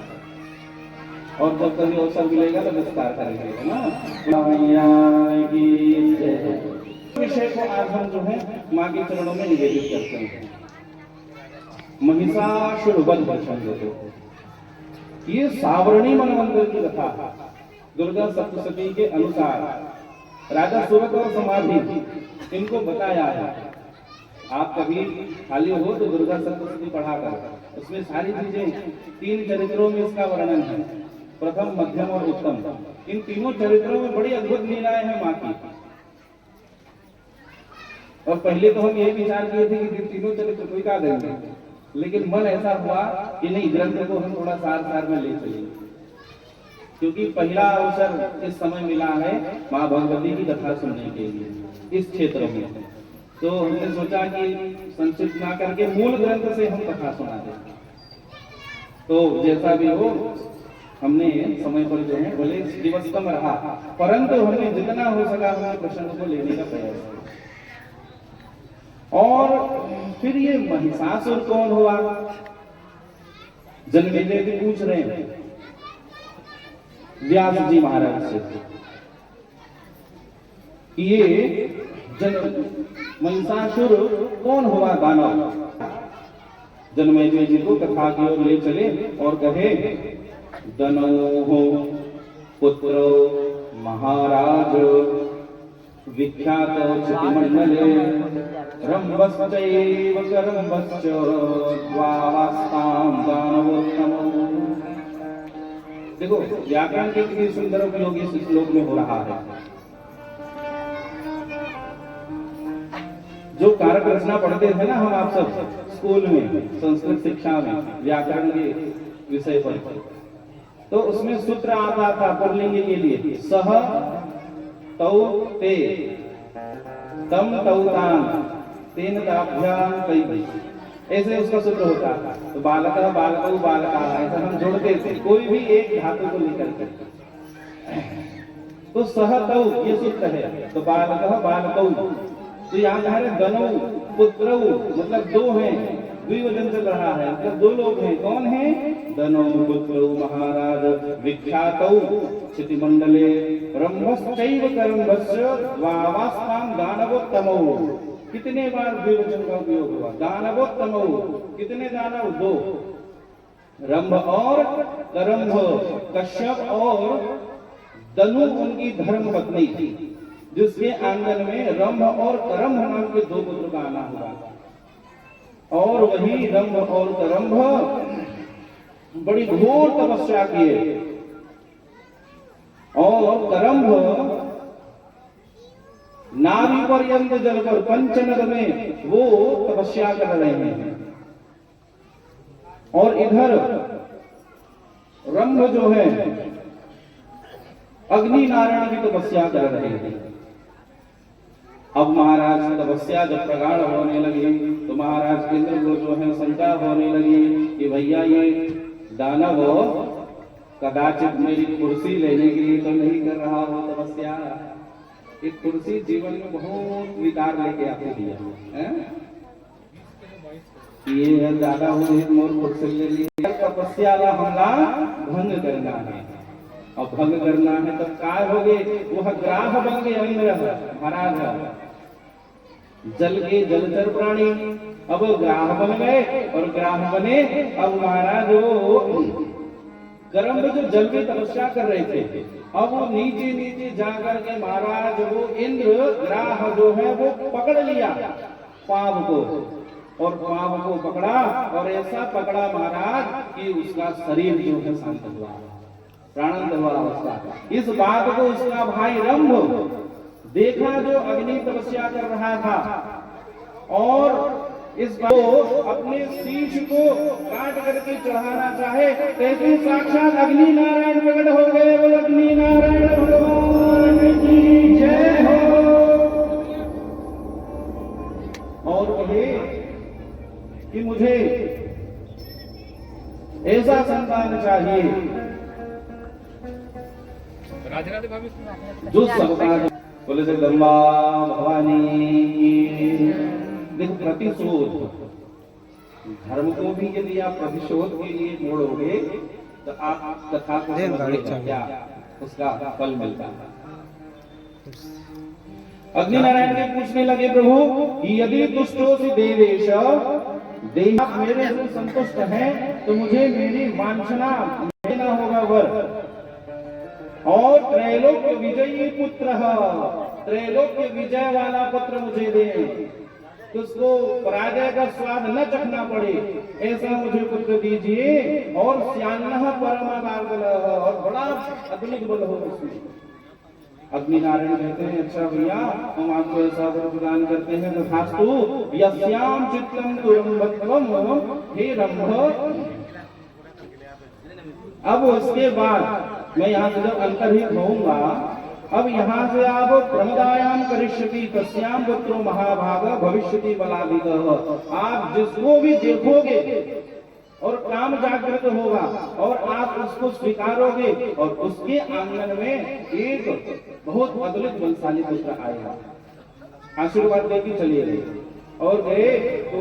और जब कभी अवसर मिलेगा तो विस्तार करेंगे, है ना। विषय को आज हम जो है माँ के चरणों में निवेदित करते हैं। महिषासुर वध प्रसंग, ये सावरणी मनवंतर की कथा। दुर्गा सप्तशती के अनुसार राजा सूरत और समाधि इनको बताया है। आप कभी खाली हो तो दुर्गा सप्तशती पढ़ा कर, उसमें सारी चीजें 3 चरित्रों में इसका वर्णन है, प्रथम, मध्यम और उत्तम। इन तीनों चरित्रों में बड़ी अद्भुत लीलाएं हैं माँ की। और पहले तो हम यही विचार किए थे कि तीनों चरित्र कोई का देंगे, लेकिन मन ऐसा हुआ कि नहीं, ग्रंथ को हम थोड़ा सार में ले चलेंगे, क्योंकि पहला अवसर इस समय मिला है माँ भगवती की कथा सुनने के लिए इस क्षेत्र में। तो हमने सोचा कि संक्षिप्त ना करके मूल ग्रंथ से हम कथा सुना दें। तो जैसा भी हो, हमने समय पर जो है भले दिवस कम रहा, परंतु हमने जितना हो सका हमने प्रसंग को लेने का प्रयास किया। और फिर ये महिषासुर कौन हुआ, जन्मेजय जी पूछ रहे हैं व्यास जी महाराज से, ये महिषासुर कौन हुआ दानव। जन्मेजय जी को कथा की ओर ले चले और कहे, दनोः पुत्रो महाराज विख्यात चितिमंडले रंभश्चैव करंभश्च द्वावास्तां दानवोत्तमो। देखो व्याकरण के कितनी सुंदर उपयोग इस श्लोक में हो रहा है। जो कारक रचना पढ़ते थे ना हम आप सब स्कूल में, संस्कृत शिक्षा में, व्याकरण के विषय पर, तो उसमें सूत्र आता था पुल्लिंग के लिए, सह तौ ते तम तौ तान तेन ताभ्याम तै, ऐसे उसका सूत्र होता है। तो बालक बालकौ बालका, ऐसा हम जोड़ते थे कोई भी एक धातु को लेकर के। तो सह तौ ये सूत्र है, तो बालक बालकौ। तो यहाँ कह रहे दनौ पुत्रौ, मतलब 2 हैं, द्विवचन चल रहा है, मतलब 2 लोग हैं। कौन है, दनौ पुत्रौ महाराज विख्यातौ क्षितिमंडले रंभश्चैव करंभश्च द्वावास्तां दानवोत्तमौ। कितने बार द्विवचन का उपयोग हुआ, दानवोत्तमौ, कितने दानव, 2, रंभ और करंभ, कश्यप और तनु उनकी धर्म पत्नी थी, जिसके आंगन में रंभ और करंभ नाम के दो पुत्र का आना हुआ। और वही रंभ और करंभ बड़ी घोर तपस्या किए, और करंभ नाभि पर्यंत जलकर पंचनद में वो तपस्या कर रहे हैं, और इधर रंभ जो है अग्नि नारायण की तपस्या कर रहे हैं। अब महाराज तपस्या जब प्रगाढ़ होने लगी तो महाराज इंद्र को जो है शंका होने लगी कि भैया ये दानव कदाचित मेरी कुर्सी लेने के लिए तो नहीं कर रहा हो तपस्या। एक कुर्सी जीवन में बहुत विकार लेके आते दिया है, ये ज्यादा हो मोर कुर्सी ले लिया। तपस्या का हमला भंग करना है, और भंग करना है तब काय हो गए, वह ग्राह बन गए इंद्र महाराज, जल के जलचर प्राणी अब ग्राह बन गए, और ग्राह बने। अब महाराज वो करंभ जो जल में तपस्या कर रहे थे, अब वो नीचे नीचे जाकर के महाराज वो इंद्र ग्राह जो है वो पकड़ लिया पाव को, और पाव को पकड़ा, और ऐसा पकड़ा महाराज कि उसका शरीर जो है शांत हुआ, प्राणांत हुआ अवस्था। इस बात को उसका भाई रंभ देखा जो अग्नि तपस्या कर रहा था, और इस को अपने शीश को काट करके चढ़ाना चाहे, तैसे साक्षात अग्नि नारायण प्रकट हो गए। वो अग्नि नारायण भगवान की जय हो। और कहे कि मुझे ऐसा संतान चाहिए जो सबका, बोले जगदम्बा भवानी की। देखो प्रतिशोध, धर्म को भी यदि आप प्रतिशोध के लिए मोड़ोगे तो आप कथा को क्या उसका फल मिलता है। अग्नि नारायण के पूछने लगे प्रभु कि यदि तुष्टो से देवेश, देव आप मेरे से संतुष्ट हैं तो मुझे मेरी वांछना देना होगा वर, और त्रैलोक्य विजयी पुत्र, त्रैलोक्य विजय वाला पुत्र मुझे दे, उसको पराजय का स्वाद न चखना पड़े, ऐसा मुझे पुत्र दीजिए। और श्यानः परमागार्गल, और बड़ा अद्भुत बल हो उसमें। अग्नि नारायण कहते हैं अच्छा भैया हम आपको ऐसा वर प्रदान करते हैं, तथास्तु यस्याम चित्तम तुरंबत्वम हे रंभ। अब उसके बाद मैं यहाँ से जब अंतर्हित होऊंगा, अब यहाँ से आप प्रमदायाम करिष्यति तस्याम पुत्रो महाभाग भविष्यति बलाधिकः। आप जिसको भी देखोगे और काम जागृत होगा, और आप उसको स्वीकारोगे, और उसके आंगन में एक बहुत अद्भुत बलशाली पुत्र आएगा। आशीर्वाद देके चलिए गए, और गए तो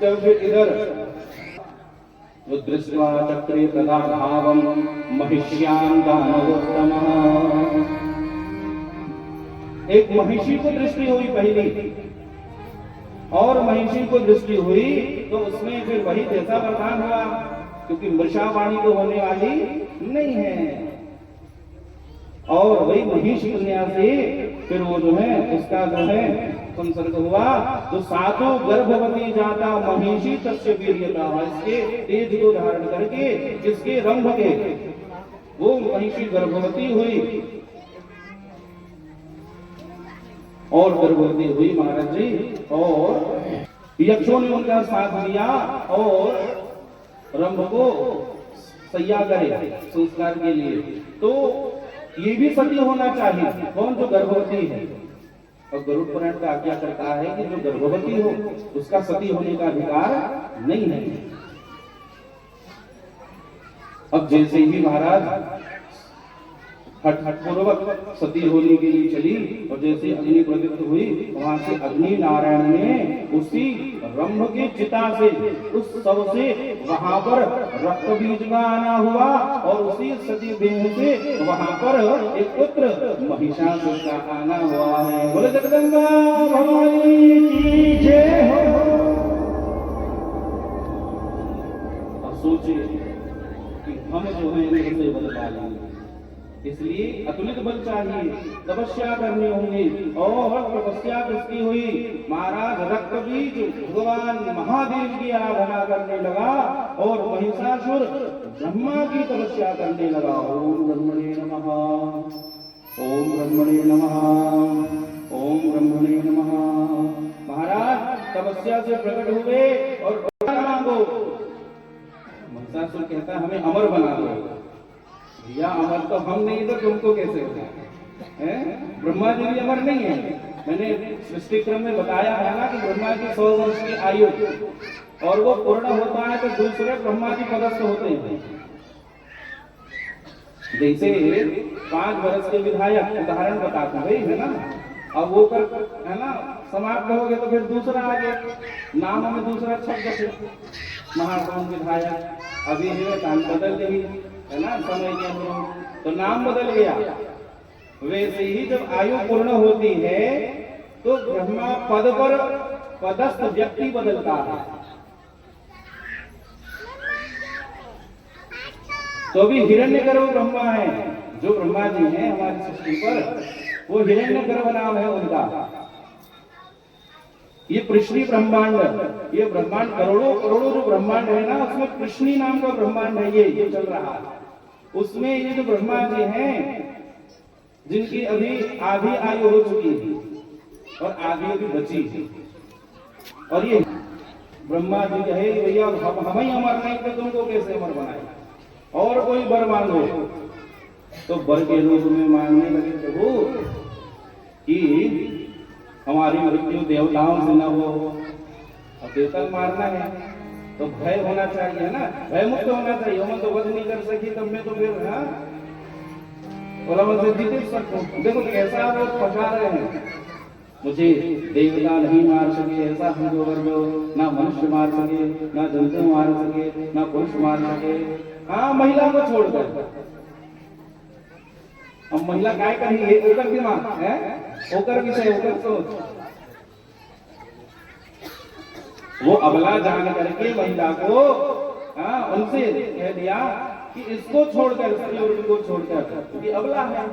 जब इधर वो दृष्ट्वा चक्रे तदा भावम महिष्यां दानवोत्तमः, एक महिषी को दृष्टि हुई पहली, और महिषी को दृष्टि हुई तो उसमें फिर वही जैसा वरदान हुआ, क्योंकि मृषावाणी तो होने वाली नहीं है, और वही महिष कन्या से फिर वो जो है उसका जो है संसर्ग हुआ। तो सातों गर्भवती जाता महिषी तस्य वीर्यता, इसके तेज को धारण करके जिसके रंभ के वो महिषी गर्भवती हुई, और गर्भवती हुई महाराज जी, और यक्षों ने उनका साथ दिया और रंभ को सैया करे संस्कार के लिए। तो ये भी सती होना चाहिए, कौन जो गर्भवती है, और गरुड़ पुराण का आज्ञा करता है कि जो गर्भवती हो उसका सती होने का अधिकार नहीं है। अब जैसे ही महाराज हठपूर्वक सती होने के लिए चली, और जैसे अग्नि प्रदीप्त हुई, वहां से अग्नि नारायण ने उसी रंभ की चिता से, उस शव से वहां पर रक्त बीज का आना हुआ, और उसी सती देह से वहां पर एक पुत्र महिषासुर का आना हुआ है। बोले जगदम्बा भवानी की जय हो। अब सोचिए कि हम जो है इनसे बदला लेंगे, इसलिए अतुलित बल चाहिए, तपस्या करनी होगी। और तपस्या किसकी हुई? महाराज रक्तबीज भगवान महादेव की आराधना करने लगा और महिषासुर ब्रह्मा की तपस्या करने लगा। ओम ब्रह्मणे नमः, ओम ब्रह्मणे नमः, ओम ब्रह्मणे नमः। महाराज तपस्या से प्रकट हुए और वरदान मांगो। महिषासुर कहता हमें अमर बना दो। भैया अमर तो हम नहीं तो तुमको कैसे है? ब्रह्मा जी भी अमर नहीं है। मैंने सृष्टि क्रम में बताया है ना कि ब्रह्मा की 100 वर्ष की आयु और वो पूर्ण होता है तो दूसरे ब्रह्मा जी पदस्थ होते हैं। जैसे 5 वर्ष के विधायक उदाहरण बताते भाई है ना, अब वो कर है ना समाप्त हो गए तो फिर दूसरा आ गया, नाम में दूसरा शब्द से महाकौन विधायक। अभी है नाम बदल गई है ना समय के अनुरूप, तो नाम बदल गया। वैसे ही जब आयु पूर्ण होती है तो ब्रह्मा पद पर पदस्थ व्यक्ति बदलता है। तो अभी हिरण्यगर्भ ब्रह्मा है, जो ब्रह्मा जी हैं हमारी सृष्टि पर, वो हिरण्यगर्भ नाम है उनका। ये कृष्णी ब्रह्मांड, ये ब्रह्मांड करोड़ों करोड़ों जो ब्रह्मांड है ना, उसमें कृष्णी नाम का ब्रह्मांड है ये चल रहा है। उसमें ये जो ब्रह्मा जी हैं जिनकी अभी आधी आयु हो चुकी है और आधी अभी बची है, और ये ब्रह्मा जी कहे भैया हम ही अमर नहीं तो तुमको कैसे अमर बनाए, और कोई वर मांगो। तो वर के रूप में मांगने लगे प्रभु कि हमारी मृत्यु देवताओं से न हो। अब देवता मारना है तो भय होना चाहिए ना, भय मुक्त होना चाहिए। हम तो वध नहीं कर सकी तब मैं तो फिर और से जीते सकते। देखो कैसा वो फंसा रहे हैं, मुझे देवता नहीं मार सके, ऐसा हम लोग ना मनुष्य मार सके, ना जंतु मार सके, ना पुरुष मार सके। हाँ महिला को छोड़कर अब महिला काय करेंगे? ओकर दिमाग है, ओकर विषय, ओकर सोच। वो अबला जान करके महिला को उनसे कह दिया कि इसको छोड़कर, स्त्री को छोड़कर, क्योंकि अबला है।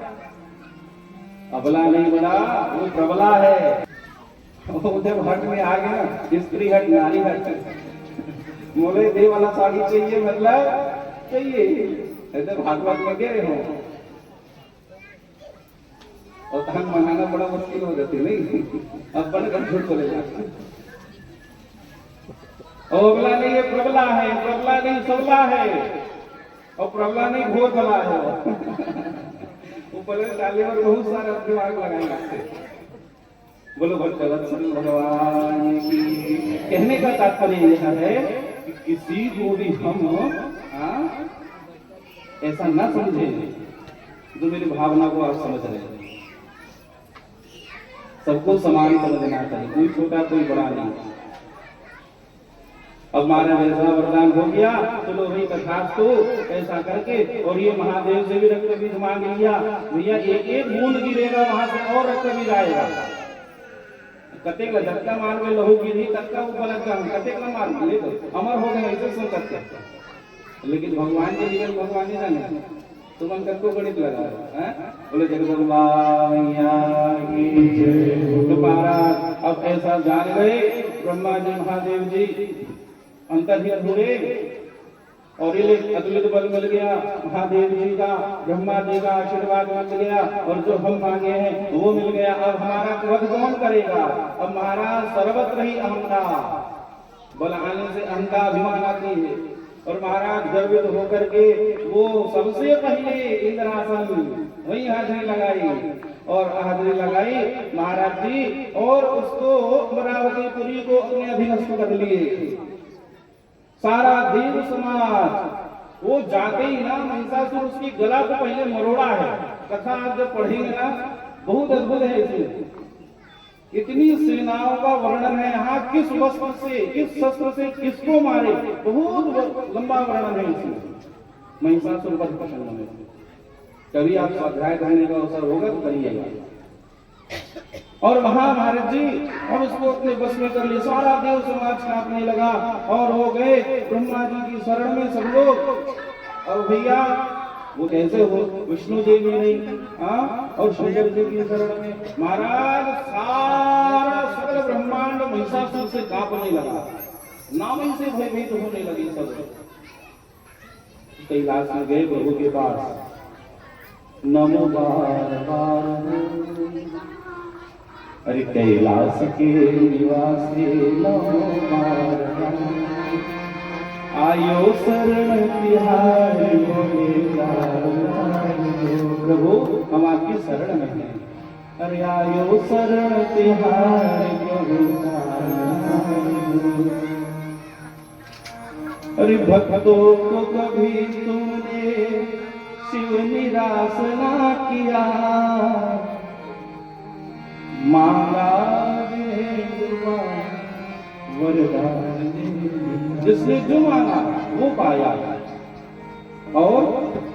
अबला नहीं बना, वो प्रबला है। जब हट में आ गया, स्त्री हट नारी हट, मोले दे वाला साड़ी चाहिए, मतलब चाहिए। ऐसे भागवत में गए हो और तहन मनाना बड़ा मुश्किल हो जाती नहीं, अब बनकर झूठ बोलेगा। अबला नहीं है, प्रबला है, प्रबला नहीं सबला है, और प्रबला नहीं घोर बला है। ऊपर डाले और बहुत सारा दिमाग लगाएंगे। बोलो भक्तवत्सल भगवान की। कहने का तात्पर्य यह है कि किसी को भी हम ऐसा न समझे जो मेरी भावना को आप समझ रहे हैं। सबको समान समझना चाहिए, कोई छोटा कोई बड़ा नहीं। अब महाराज ऐसा वरदान हो गया, चलो भाई तथास्तु ऐसा करके, और ये महादेव से भी रक्त बीज मांग लिया। भैया एक एक बूंद गिरेगा वहां से और रक्त बीज आएगा। कतेक झटका मार में लहू गिरी, तत्का ऊपर कतेक न मार ले तो अमर हो गए, ऐसे सोच सकते। लेकिन भगवान के जीवन भगवान ही जाने, तुम अंकर को गणित लगा बोले जगदम्बा मैया की जय। तो महाराज अब ऐसा जान गए ब्रह्मा जी महादेव जी अंतर्हित हुए, और ये अतुलित बल मिल गया महादेव जी का, ब्रह्मा जी का आशीर्वाद मिल गया, और जो हम मांगे हैं वो मिल गया। अब हमारा वध कौन करेगा? अब महाराज सर्वत्र ही अहंता, बल आने से अहंता अभिमान आती है, और महाराज गर्वित होकर के वो सबसे पहले इंद्रासन वही हाजिरी लगाई, और हाजिरी लगाई महाराज जी, और उसको अमरावतीपुरी को अपने अधीनस्थ कर लिए। सारा देव समाज वो जाते ही ना महिषासुर उसकी गला को पहले मरोड़ा है। कथा आप जब पढ़ेंगे ना बहुत अद्भुत है इसमें, इतनी सेनाओं का वर्णन है यहाँ, किस वस्त्र से किस शस्त्र से किसको मारे, बहुत लंबा वर्णन है इसमें महिषासुर वध प्रसंग में। कभी आप स्वाध्याय करने का अवसर होगा तो करिएगा। और वहां महाराज जी अब उसको अपने बस में कर लिया, सारा देव समाज कांपने लगा, और हो गए ब्रह्मा जी की शरण में सब लोग। और भैया वो कैसे हो? विष्णु जी भी नहीं, हाँ, और शंकर जी की शरण में महाराज सारा सकल ब्रह्मांड महिषासुर से कांपने लगा, नाम ही से भयभीत होने लगी सब। कैलाश में गए प्रभु के पास, नमो बार बार, अरे कैलाश के निवासी नमो बार बार, आयो शरण तिहारी प्रभु हम आपकी शरण में हैं। अरे आयो शरण तिहारी, अरे भक्तों को कभी तुमने शिव निराश ना किया, मांगा वरदान, जिसने जो मांगा वो पाया, और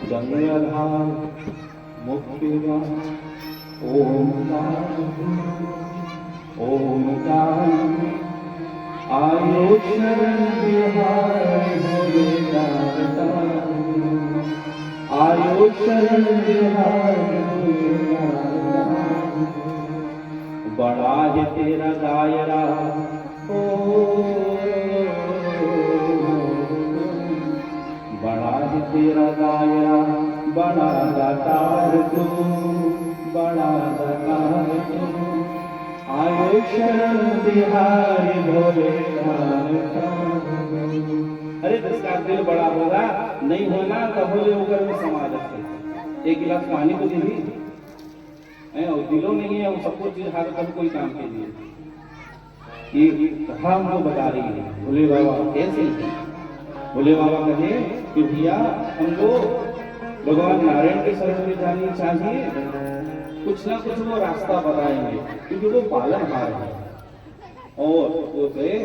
जंगलधाम मुक्ति ओमकार ओमकार, आयो शरण बिहारी भोलेनाथ, आयो शरण बिहारी भोलेनाथ, बड़ा है तेरा दायरा ओ, बड़ा है तेरा दायरा, बड़ा दातार तू, बड़ा दातार तू, आयो शरण बिहारी भोलेनाथ। अरे जिसका दिल बड़ा होगा, नहीं होना तो भोले होकर भी समा जाते। एक गिलास पानी को दे, और दिलो नहीं है, वो सबको चीज हाथ कभी कोई काम के लिए, ये कथा हमको बता रही है भोले बाबा कैसे। भोले बाबा कहे कि भैया हमको भगवान नारायण के शरण में जानी चाहिए, कुछ ना कुछ वो रास्ता बताएंगे, क्योंकि वो पालनहार है। और वो कहे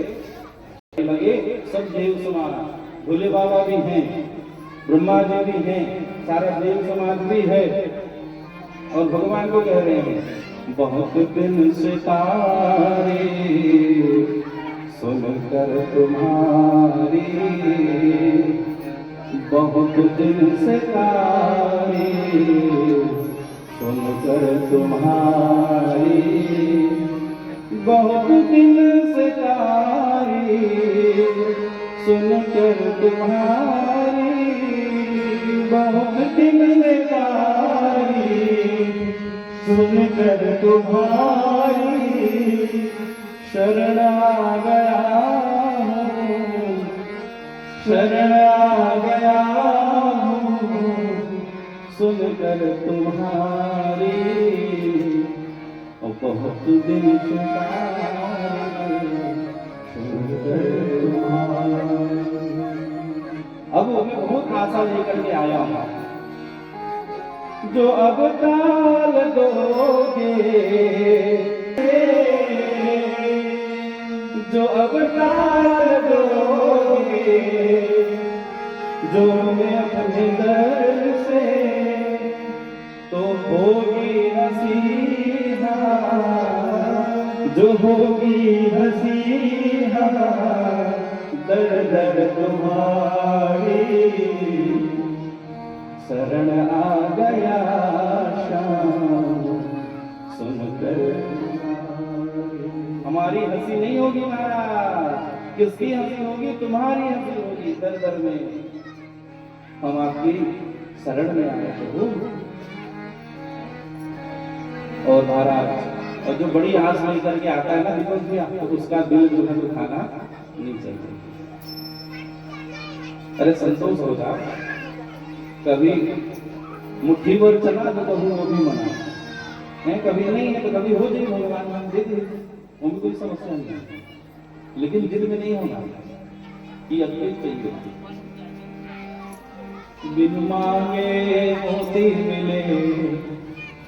लगे सब देव समाज, भोले बाबा भी हैं, ब्रह्मा जी भी हैं, सारा देव समाज भी है, और भगवान को कह रहे हैं बहुत दिन से तारे सुनकर तुम्हारी, बहुत दिन से तारे सुनकर तुम्हारी, बहुत दिन से तारे सुनकर तुम्हारी, बहुत दिन से तारे सुनकर तुम्हारी, शरण आ गया हूँ, शरण आ गया हूँ, सुनकर तुम्हारी, और बहुत दिन से सुनकर तुम्हारी। अब मैं बहुत आशा लेकर के आया हूँ, जो अब ताल दोगे, जो अब ताल दोगे, जो मैं अपने दर से, तो होगी हसीहा, जो होगी हसीहा, दर दर तुम्हारी, शरण आ गया श्याम सुनकर। हमारी हंसी नहीं होगी महाराज, किसकी हंसी होगी? तुम्हारी हंसी होगी। दर दर में हम आपकी शरण में आए प्रभु। और महाराज, और जो बड़ी आस लेकर के आता है ना दीपक भैया, तो उसका दिल जो है दुखाना नहीं चाहिए। अरे संतोष हो जाओ, कभी मुट्ठी भर चला तो कभी वो भी मना है, कभी नहीं है तो कभी हो जाए, भगवान दे दे, उनकी कोई समस्या नहीं है, लेकिन दिल में नहीं होना कि अद्वैत चाहिए। बिन मांगे मोती मिले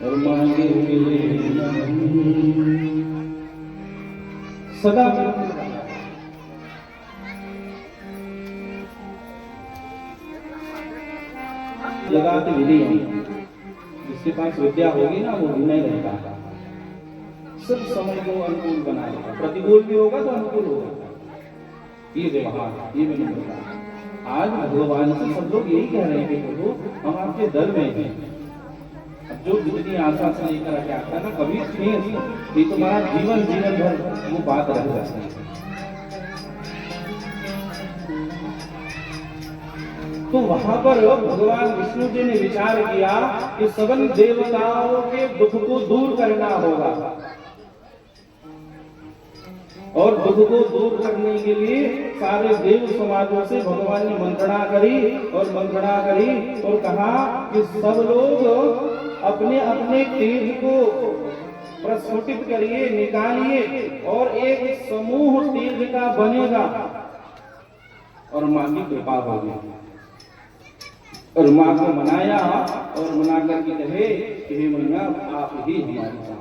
और मांगे मिले सदा लगाते विनय होगी। जिसके पास विद्या होगी ना वो विनय रहता, सब समय को अनुकूल बनाएगा। प्रतिकूल भी होगा तो अनुकूल होगा। ये व्यवहार, ये विनम्रता, आज भगवान से सब लोग यही कह रहे हैं कि प्रभु हम आपके दर में हैं। अब जो जितनी आशा से लेकर के आता है ना, कभी ये तुम्हारा जीवन भर वो बात रह जाती है। तो वहां पर भगवान विष्णु जी ने विचार किया कि सभी देवताओं के दुख को दूर करना होगा, और दुख को दूर करने के लिए सारे देव समाजों से भगवान ने मंत्रणा करी और कहा कि सब लोग अपने अपने तेज को प्रस्फुटित करिए, निकालिए, और एक समूह तेज का बनेगा और मां की कृपा होगी। और मां को मनाया और मना करके कहे कि हे मैया आप ही हमारी चाहिए।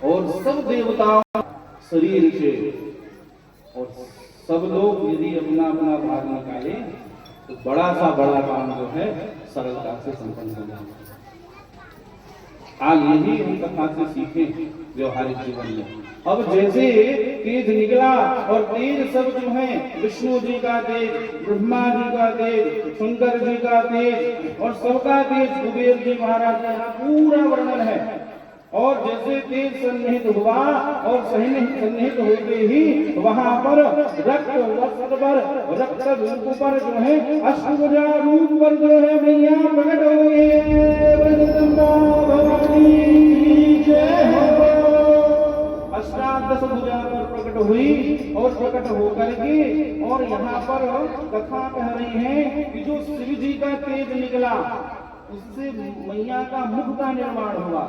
और सब देवता शरीर से और सब लोग यदि अपना अपना भाग निकाले तो बड़ा काम जो है सरलता से संपन्न हो जाएगा। आज यही हम कथा से सीखे व्यवहारिक जीवन में। अब जैसे तेज निकला और तेज सब जो है विष्णु जी का तेज, ब्रह्मा जी का तेज, शंकर जी का तेज और सबका तेज, कुबेर जी महाराज का पूरा वर्णन है। और जैसे तेज सन्निहित हुआ और सन्निहित होते ही वहां पर रक्त रूप पर जो है अष्टभुजा रूप पर जो है मैया प्रकट अष्टादश भुजा पर प्रकट हुई और प्रकट होकर के और यहाँ पर कथा कह रही है कि जो शिव जी का तेज निकला उससे मैया का मुख का निर्माण हुआ।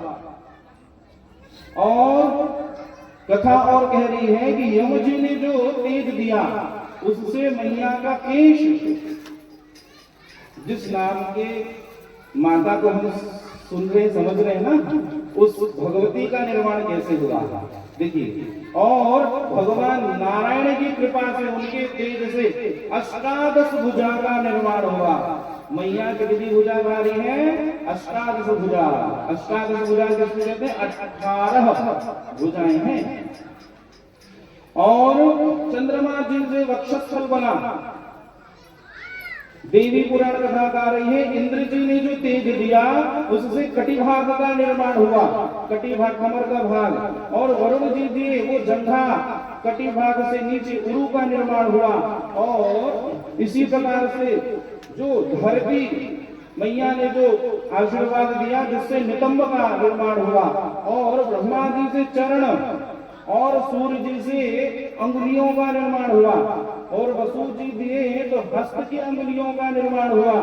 और कथा और कह रही है कि यम जी ने जो तेज दिया उससे मैया का केश, जिस नाम के माता को हम सुन रहे समझ रहे हैं ना, उस भगवती का निर्माण कैसे हुआ देखिए। और भगवान नारायण की कृपा से उनके तेज से अष्टादश भुजा का निर्माण हुआ। मैया कितनी भुजा वाली है? अष्टादश भुजा। अष्टादश भुजा किसको कहते हैं? 18 भुजाएं हैं। और चंद्रमा जी से वक्षस्थल बना। देवी पुराण कथा गा रही है इंद्र जी ने जो तेज दिया उससे कटिभाग का निर्माण हुआ, कटिभाग कमर का भाग। और वरुण जी दिए वो जंघा, कटिभाग से नीचे उरु का निर्माण हुआ। और इसी प्रकार से जो धरती मैया ने जो आशीर्वाद दिया जिससे नितंब का निर्माण हुआ। और ब्रह्मा जी से चरण और सूर्य जी से अंगुलियों का निर्माण हुआ। और वसु जी दिए तो हस्त की अंगुलियों का निर्माण हुआ।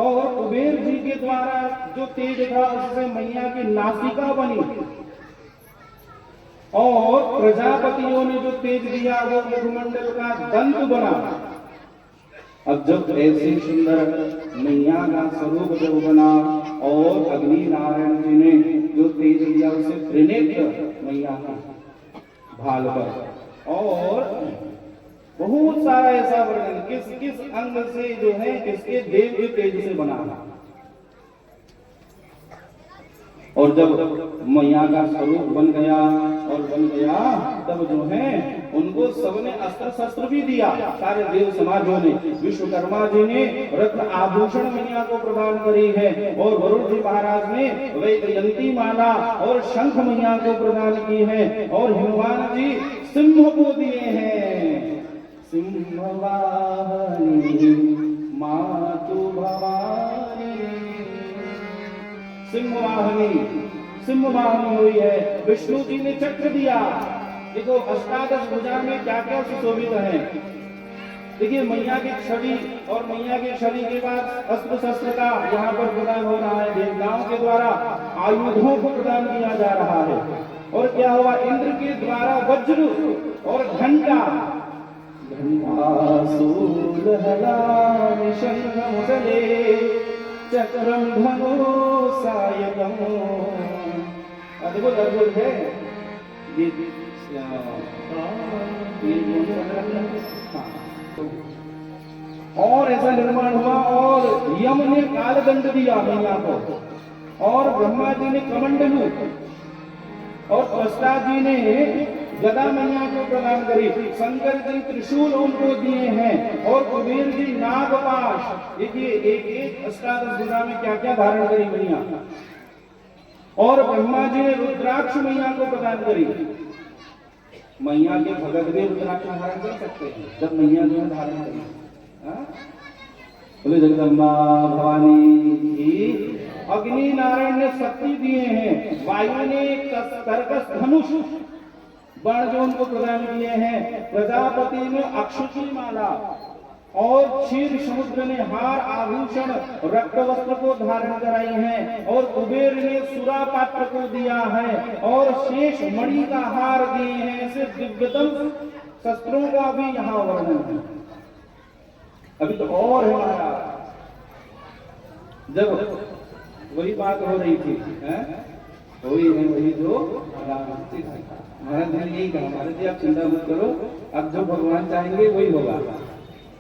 और कुबेर जी के द्वारा जो तेज था उससे मैया की नासिका बनी। और प्रजापतियों ने जो तेज दिया वो मुखमंडल का दंत बना। अब जब ऐसे सुंदर मैया का स्वरूप जब बना और अग्नि नारायण जी ने जो तेज दिया उसे त्रिनेत्र मैया का भाल पर। और बहुत सारा ऐसा वर्णन किस किस अंग से जो है किसके देव के तेज से बना। और जब मैया का स्वरूप बन गया तब जो है उनको सबने अस्त्र शस्त्र भी दिया। सारे देव समाजों ने, विश्वकर्मा जी ने रत्न आभूषण मैया को प्रदान करी है। और वरुण जी महाराज ने वैजयंती माला और शंख मैया को प्रदान की है। और हनुमान जी सिंह को दिए हैं। सिंहवाहिनी मातु भवानी, सिंहवाहिनी हुई है। विष्णु जी ने चक्र दिया। देखो अष्टादश भुजा में क्या क्या सुशोभित है। देखिए मैया की छवि और मैया की छवि के बाद अस्त्र शस्त्र का यहाँ पर प्रदान हो रहा है। देवताओं के द्वारा आयुधों को प्रदान किया जा रहा है। और क्या हुआ? इंद्र के द्वारा वज्र और घंटा, चक्रम धनुषायकम। देखो दर्द है और ऐसा निर्माण हुआ। और यम ने कालदंड दिया मैया को। और ब्रह्मा जी ने कमंडलू और त्वष्टा जी ने गदा मैया को प्रदान करी, शंकर जी त्रिशूल उनको दिए हैं और कुबेर जी नागपाश। देखिए एक एक अष्टादश भुजा में क्या क्या धारण करी मैया, और ब्रह्मा जी ने रुद्राक्ष मैया को प्रदान करी। मैया के भगत भी रुद्राक्ष धारण कर सकते हैं जब मैया जो धारण करी। बोले जगदम्बा भवानी की। अग्नि नारायण ने शक्ति दिए हैं, वायु ने कर्कश धनुष बाण जो उनको प्रदान किए हैं, प्रजापति ने अक्षुती माला, और क्षीर समुद्र ने हार आभूषण रक्त वस्त्र को धारण कराई है, और कुबेर ने सुरा पात्र को दिया है, और शेष मणि का हार दिए हैं। ऐसे दिव्यतम शस्त्रों का भी यहाँ वर्णन है। अभी तो और है महाराज, जब वही बात हो रही थी, वही है वही जो महाराज ने यही कहा, महाराज जी आप चिंता मत करो, अब जो भगवान चाहेंगे वही होगा।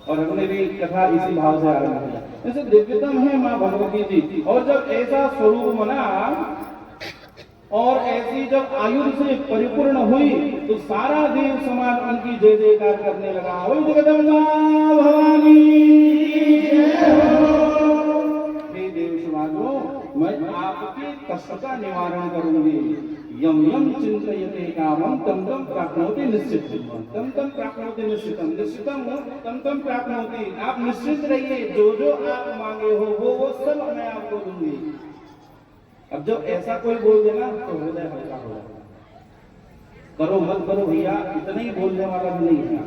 और हमने भी कथा इसी भाव से आरंभ किया। जैसे दिव्यतम है माँ भगवती जी, और जब ऐसा स्वरूप बना और ऐसी जब आयु से परिपूर्ण हुई तो सारा देव समाज उनकी जय जयकार करने लगा। ओम जगदम्बा भवानी हे देव समाजों, मैं आपके कष्ट का निवारण करूंगी। यम यम चिंतयते कामं तम तम प्राप्नोति निश्चितम, तम तम प्राप्नोति निश्चितम, निश्चितम हो तम तम प्राप्नोति। आप निश्चित रहिए, जो जो आप मांगे हो वो सब मैं आपको दूंगी। अब जब ऐसा कोई बोल देना तो हृदय हल्का हो जाता। करो मत करो भैया, इतना ही बोलने वाला भी नहीं है।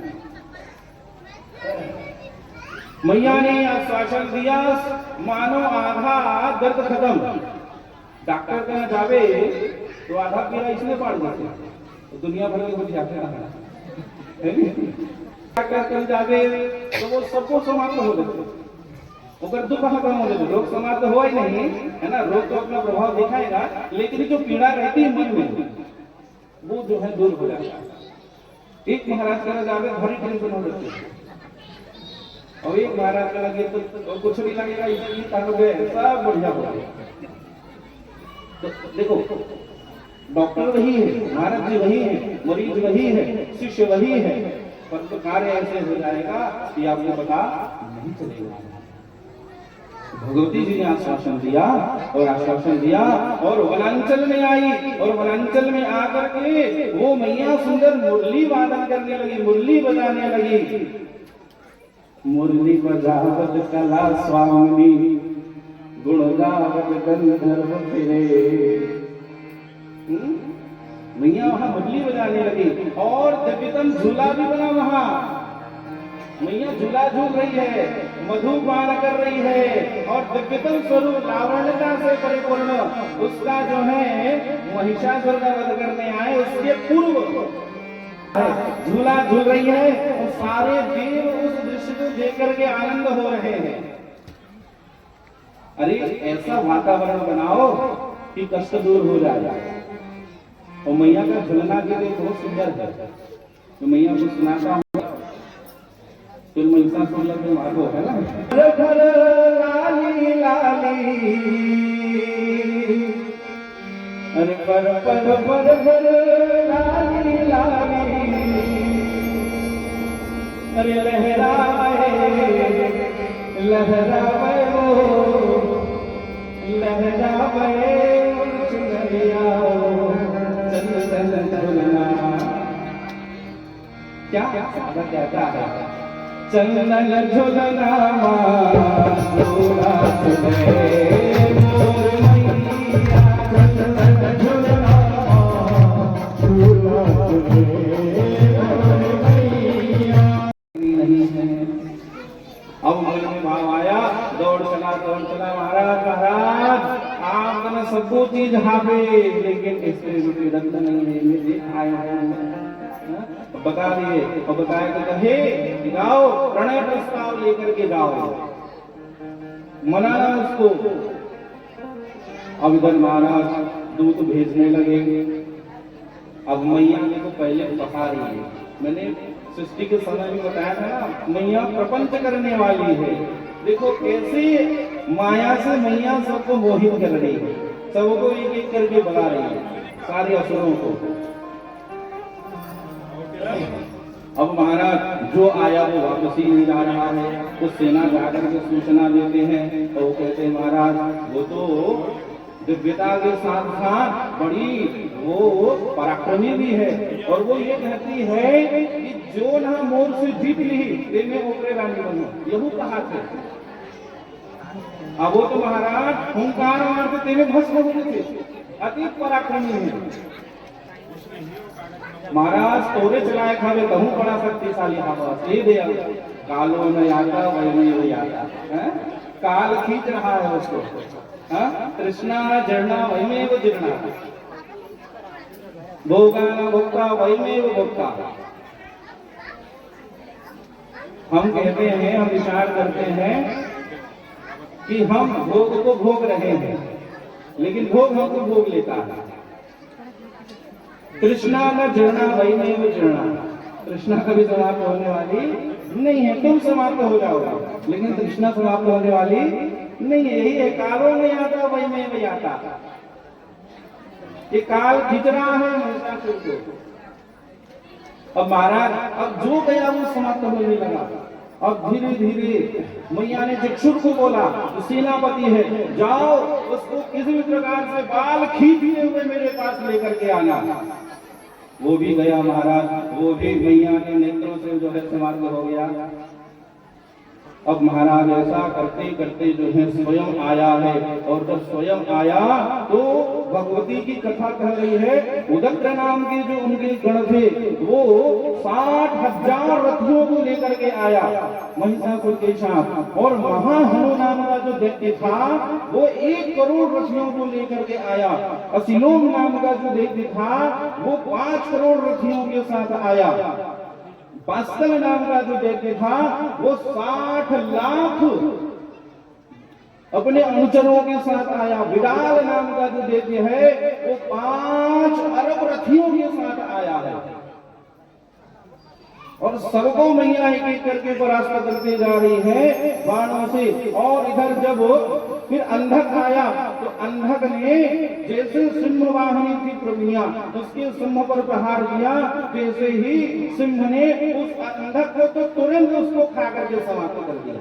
मैया ने आश्वासन दिया, मानो आधा दर्द खत्म। डॉक्टर कहना जावे तो आधा पीड़ा इसने पाड़ देते, तो दुनिया भर के कुछ जाते है। डॉक्टर कहना जावे तो वो सबको समाप्त हो जाते, अगर दुख खत्म हो जाए। रोग समाप्त हुआ ही नहीं है ना, रोग तो अपना प्रभाव दिखाएगा, लेकिन जो पीड़ा रहती है मन में वो जो है दूर हो जाता है। एक महाराज का जावे भारी टेंशन हो जाती है, और एक महाराज का लगे तो कुछ नहीं लगेगा, इसलिए सब बढ़िया हो गया। तो देखो डॉक्टर वही है, महाराज जी वही है, मरीज वही है, शिष्य वही है, पर तो कार्य ऐसे हो जाएगा कि आपको पता नहीं चलेगा। भगवती जी ने आश्वासन दिया और आश्वासन दिया, और वनांचल में आई, और वनांचल में आकर के वो मैया सुंदर मुरली वादन करने लगी, मुरली बजाने लगी। मुरली बजावत कला स्वामी, गुण गावत गंधर्व फिरे। मैया वहां मुरली बजाने लगी, और दिव्यतम झूला भी बना वहां। मैया झूला झूल रही है, मधुपान कर रही है, और दिव्यतम स्वरूप लावण्यता से परिपूर्ण उसका जो है महिषासुर का वध करने आए उसके पूर्व झूला झूल रही है, और सारे देव उस दृश्य को देख करके आनंद हो रहे हैं। अरे ऐसा वातावरण बनाओ कि कष्ट दूर हो जाए। और मैया का झूलना के लिए बहुत सुंदर है, तो मैया को सुनाता हूँ, फिर महिषासुर लगे मारो है ना। घर लाली लाली, अरे पर घर लाली लाली, अरे लहराए लहराए वो लहराए चुनरिया चंदन झुलना। क्या क्या है चंदन झुलना झूला झुले मोर मैया, चंदन झुलना झूला झुले मोर मैया। नहीं है अब मन में भाव आया, दौड़ चला महाराज आप ना सबको चीज हावे, लेकिन इसमें रुपये रक्त नहीं है, मुझे आया बता दिए। और बताया तो कहे गाओ, प्रणय प्रस्ताव लेकर के गाओ, मनाना उसको। अब इधर महाराज दूत भेजने लगे। अब मैया ने तो पहले बता रही है, मैंने सृष्टि के समय में बताया था ना, मैया प्रपंच करने वाली है। देखो कैसे माया से मैया सबको मोहित कर रही है, सबको एक एक करके बता रही है, सारे असुरों को। अब महाराज जो आया वो वापसी नहीं जा रहा है, तो सेना जाकर के सूचना देते हैं, तो वो कहते हैं महाराज वो तो दिव्यता के साथ साथ बड़ी वो पराक्रमी भी है, और वो ये कहती है कि जो ना मोर से जीत ली तेने ओकरे रानी बनो, यही कहा थे। अब वो तो महाराज हुंकार मारते तेने भस्म होते थे, अति पराक्रमी है महाराज। तोरे चलाए खावे कहूं बड़ा शक्तिशाली हवा दे दे, कालो न आता वही नहीं आता, काल खींच रहा है उसको, कृष्णा जड़ना वही में वो जिरना, भोगा न भोक्ता वही में वो भोक्ता। हम कहते हैं, हम विचार करते हैं कि हम भोग को भोग रहे हैं, लेकिन भोग हमको भोग लेता है। कृष्णा न जड़ना वही में वो जड़ना, कृष्णा कभी समाप्त होने वाली नहीं है। तुम समाप्त हो जाओगे, लेकिन कृष्णा समाप्त होने वाली नहीं है। यही है, कालो नहीं आता वही में वही आता। ये काल खींच रहा है महिषासुर को। अब महाराज अब जो गया वो समाप्त होने लगा। अब धीरे धीरे मैया ने चक्षुर को बोला, सेनापति है, जाओ उसको किसी भी प्रकार से बाल खींचते हुए मेरे पास लेकर के आना। वो भी गया महाराज, वो भी मैया के नेत्रों से जो है समाप्त हो गया। अब महाराज ऐसा करते करते जो है स्वयं आया है, और जब स्वयं आया तो भगवती की कथा कह रही है। उदग्र नाम के जो उनके गण थे वो 60,000 रथियों को लेकर के आया महिषासुर के साथ, और महाहनु नाम का जो दैत्य था वो 1 करोड़ रथियों को लेकर के आया। असिलोम नाम का जो दैत्य था वो 5 करोड़ रथियों के साथ आया। पास्तल नाम का जो दैत्य था वो 60 लाख अपने अनुचरों के साथ आया। विडाल नाम का जो दैत्य है वो 5 अरब रथियों के साथ आया है, और सबको मैया एक एक करके परास्त करते जा रही है बाणों से। और इधर जब फिर अंधक आया तो अंधक ने जैसे सिंह वाहिनी थी प्रभुया, उसके सिंह पर प्रहार किया, जैसे ही सिंह ने उस अंधक को तो तुरंत उसको खा करके समाप्त कर दिया।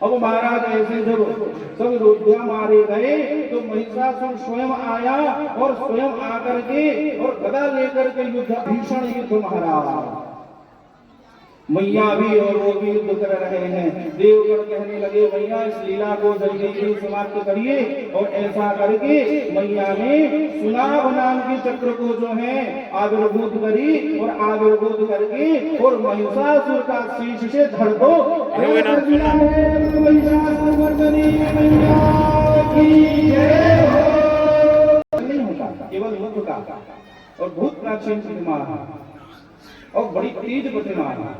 अब महाराज ऐसे जब सब रोटियां मारे गए तो महिषासुर स्वयं आया, और स्वयं आकर के और गदा लेकर के युद्ध, भीषण युद्ध महाराज। मैया भी और वो भी युद्ध कर रहे हैं। देवगण कहने लगे मैया इस लीला को जल्दी समाप्त करिए, और ऐसा करके मैया ने सुनाभ नाम के चक्र को जो है आविर्भूत करी, और आविर्भूत करके और महिषासुर का शीश से धड़ को कर दिया है। महिषासुर मर्दनी मैया की जय हो। नहीं होता, केवल युद्ध का, और बहुत प्राचीन प्रतिमा और बड़ी तेज प्रतिमा है।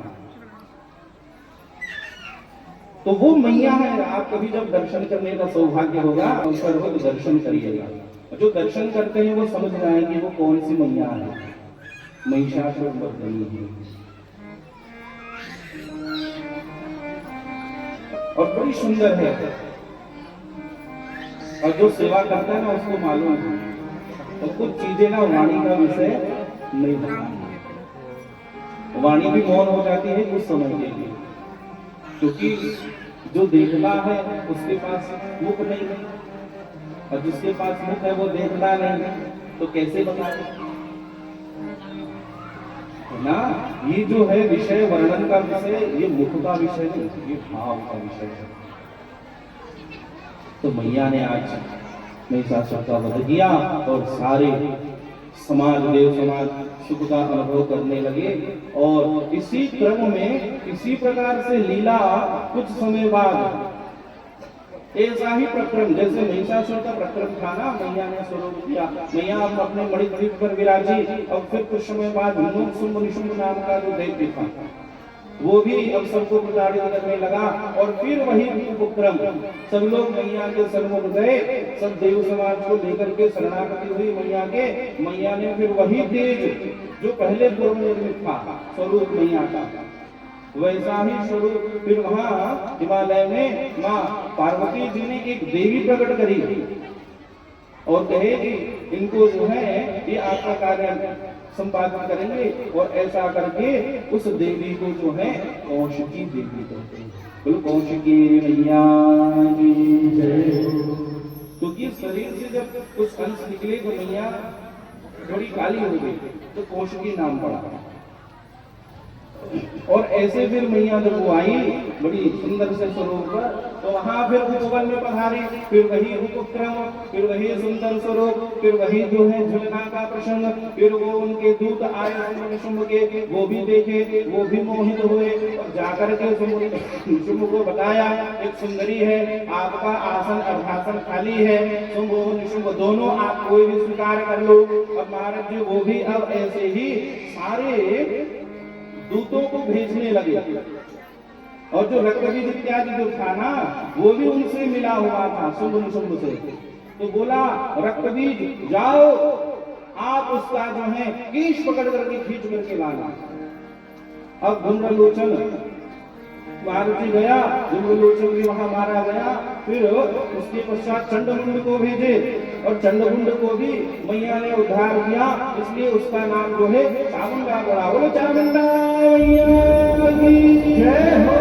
तो वो मैया है। आप कभी जब दर्शन करने का सौभाग्य होगा तो सर्वत्र दर्शन करिएगा, जो दर्शन करते हैं वो समझ जाएंगे वो कौन सी मैया है। महिषासुर मर्दनी है, और बड़ी सुंदर है, और जो सेवा करता है ना उसको मालूम है। और कुछ चीजें ना वाणी का विषय नहीं होता, वाणी भी मौन हो जाती है कुछ समय के लिए, क्योंकि जो देखता है उसके पास मुख नहीं है, और जिसके पास मुख है वो देखता नहीं, तो कैसे बताए ना। ये जो है विषय वर्णन का विषय, ये मुख का विषय नहीं, ये भाव का विषय है। तो मैया ने आज महिषासुर का वध किया, और सारे समाज, देव समाज सुख का अनुभव करने लगे। और इसी क्रम में इसी प्रकार से लीला कुछ समय बाद ऐसा ही प्रक्रम, जैसे महिषासुर का प्रक्रम था ना, मैया ने स्वरूप किया, मैया अपने मणिद्वीप पर विराजी। और फिर कुछ समय बाद निशुंभ नाम का जो दैत्य था वो भी अब सबको प्रताड़ित करने लगा, और फिर वही उपक्रम, सब लोग मैया के सन्मुख गए, सब देव समाज को लेकर के शरणागति हुई मैया के। मैया ने फिर वही तेज जो पहले पूर्व निर्मित था स्वरूप मैया का, वैसा ही स्वरूप फिर वहां हिमालय में माँ पार्वती जी ने एक देवी प्रकट करी, और कहे कि इनको जो है ये आपका कार्य संपादन करेंगे और ऐसा करके उस देवी को जो है कौशिकी देवी कहते हैं। बोलो कौशिकी मैया की जय। क्योंकि शरीर से जब कुछ अंश निकले तो मैया थोड़ी काली हो गई तो कौशिकी नाम पड़ा। और ऐसे फिर मैया जब वो आई बड़ी सुंदर से स्वरूप पर, तो वहां फिर उपवन में पधारी, फिर वही उपक्रम, फिर वही सुंदर स्वरूप, फिर वही जो है झुलना का प्रसंग, फिर वो उनके दूत आए शुंभ के, वो भी देखे, वो भी मोहित हुए और जाकर के शुंभ को बताया एक सुंदरी है, आपका आसन अर्धासन खाली है, शुंभ निशुंभ दोनों आप कोई भी स्वीकार कर लो। अब महाराज जी वो भी अब ऐसे ही सारे दूतों को भेजने लगे और जो रक्तबीज इत्यादि जो था ना वो भी उनसे मिला हुआ था शुंभ निशुंभ से। तो बोला रक्तबीज जाओ आप उसका जो है केश पकड़ करके खींच करके लाना। अब धूम्रलोचन भारती गया, धूम्रलोचन भी वहां मारा गया। फिर उसके पश्चात चंडमुंड को भेजे और चंडमुंड को भी मैया ने उद्धार किया, इसलिए उसका नाम जो है चामुंडा पड़ा। बोलो चामुंडा मैया की जय हो।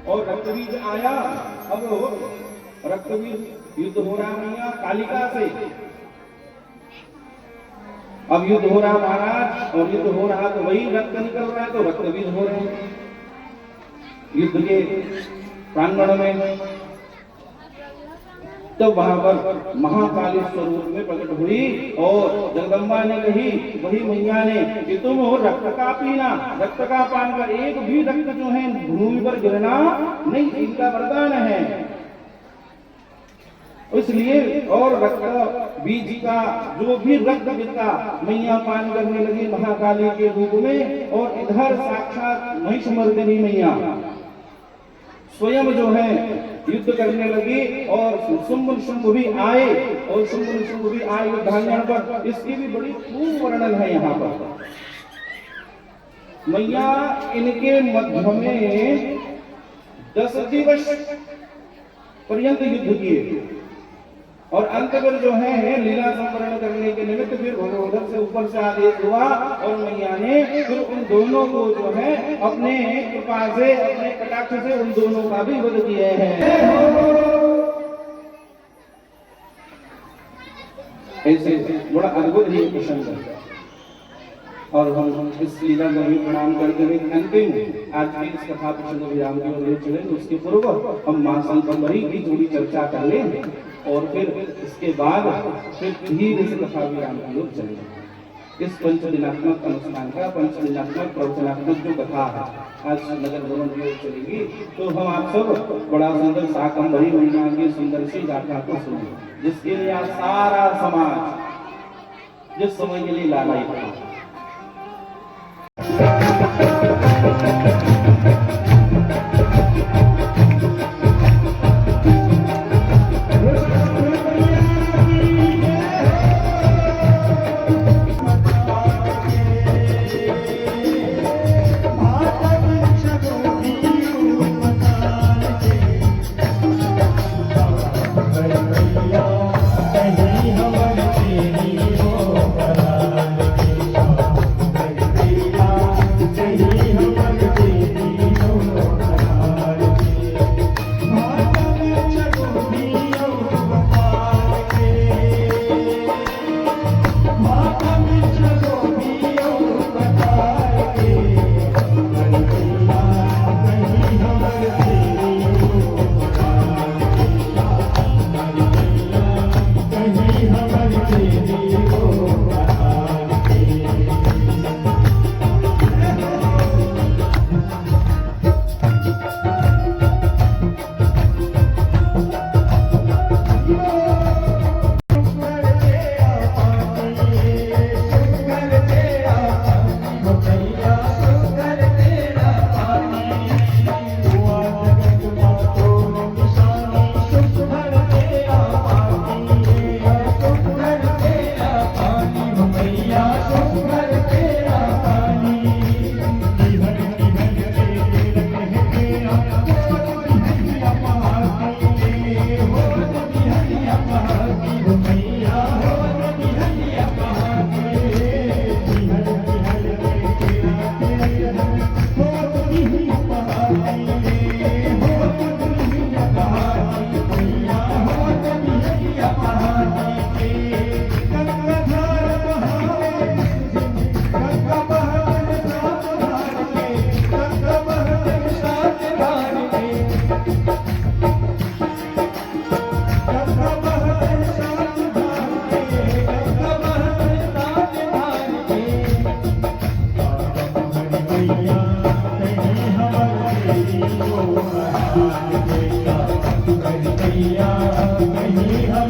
और रक्तबीज आया, अब रक्तबीज युद्ध हो रहा मैया कालिका से। अब युद्ध हो रहा महाराज, और युद्ध हो रहा तो वही रक्त निकल रहा है, तो रक्तबीज हो रहे हैं युद्ध के प्रांगण में। तो वहां पर महाकाली स्वरूप में प्रकट हुई और जगदम्बा ने कही, वही मैया ने, कि तुम रक्त का पीना, रक्त का पान कर, एक भी रक्त जो है भूमि पर गिरना नहीं, इनका वरदान है। इसलिए और रक्त बीज का जो भी रक्त गिरता मैया पान करने लगी महाकाली के रूप में। और इधर साक्षात महिषमर्दिनी मैया स्वयं जो है युद्ध करने लगी और शुंभ निशुंभ भी आए, और शुंभ निशुंभ भी आए युद्धांगण पर। इसकी भी बड़ी खूब वर्णन है यहाँ पर। मैया इनके मध्य में 10 दिवस पर्यंत युद्ध किए और अंत में जो है लीला संवरण करने के निमित्त फिर उधर से ऊपर से आदेश हुआ और मैया ने फिर उन दोनों को जो है अपने कृपा से, अपने कटाक्ष से उन दोनों का भी वध किए हैं। ऐसे बड़ा अद्भुत ही प्रसंग है। और हम इस लीला को भी प्रणाम करते हुए अंतिम आज की इस कथा प्रसंग विराम की ओर चले। उसके पूर्व हम मां संतमरी की थोड़ी चर्चा कर लें और फिर इसके बाद फिर धीरे से कथा विराम की ओर चले। इस पंचदिनात्मक अनुष्ठान का पंचदिनात्मक प्रवचनात्मक जो कथा है आज नगर भवन की ओर चलेगी, तो हम आप सब बड़ा सुंदर शाकंभरी महिमा की सुंदर सी गाथा को सुने, जिसके लिए आज सारा समाज जिस समय के लिए लालायित था।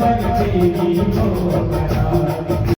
मन देवी मोहरा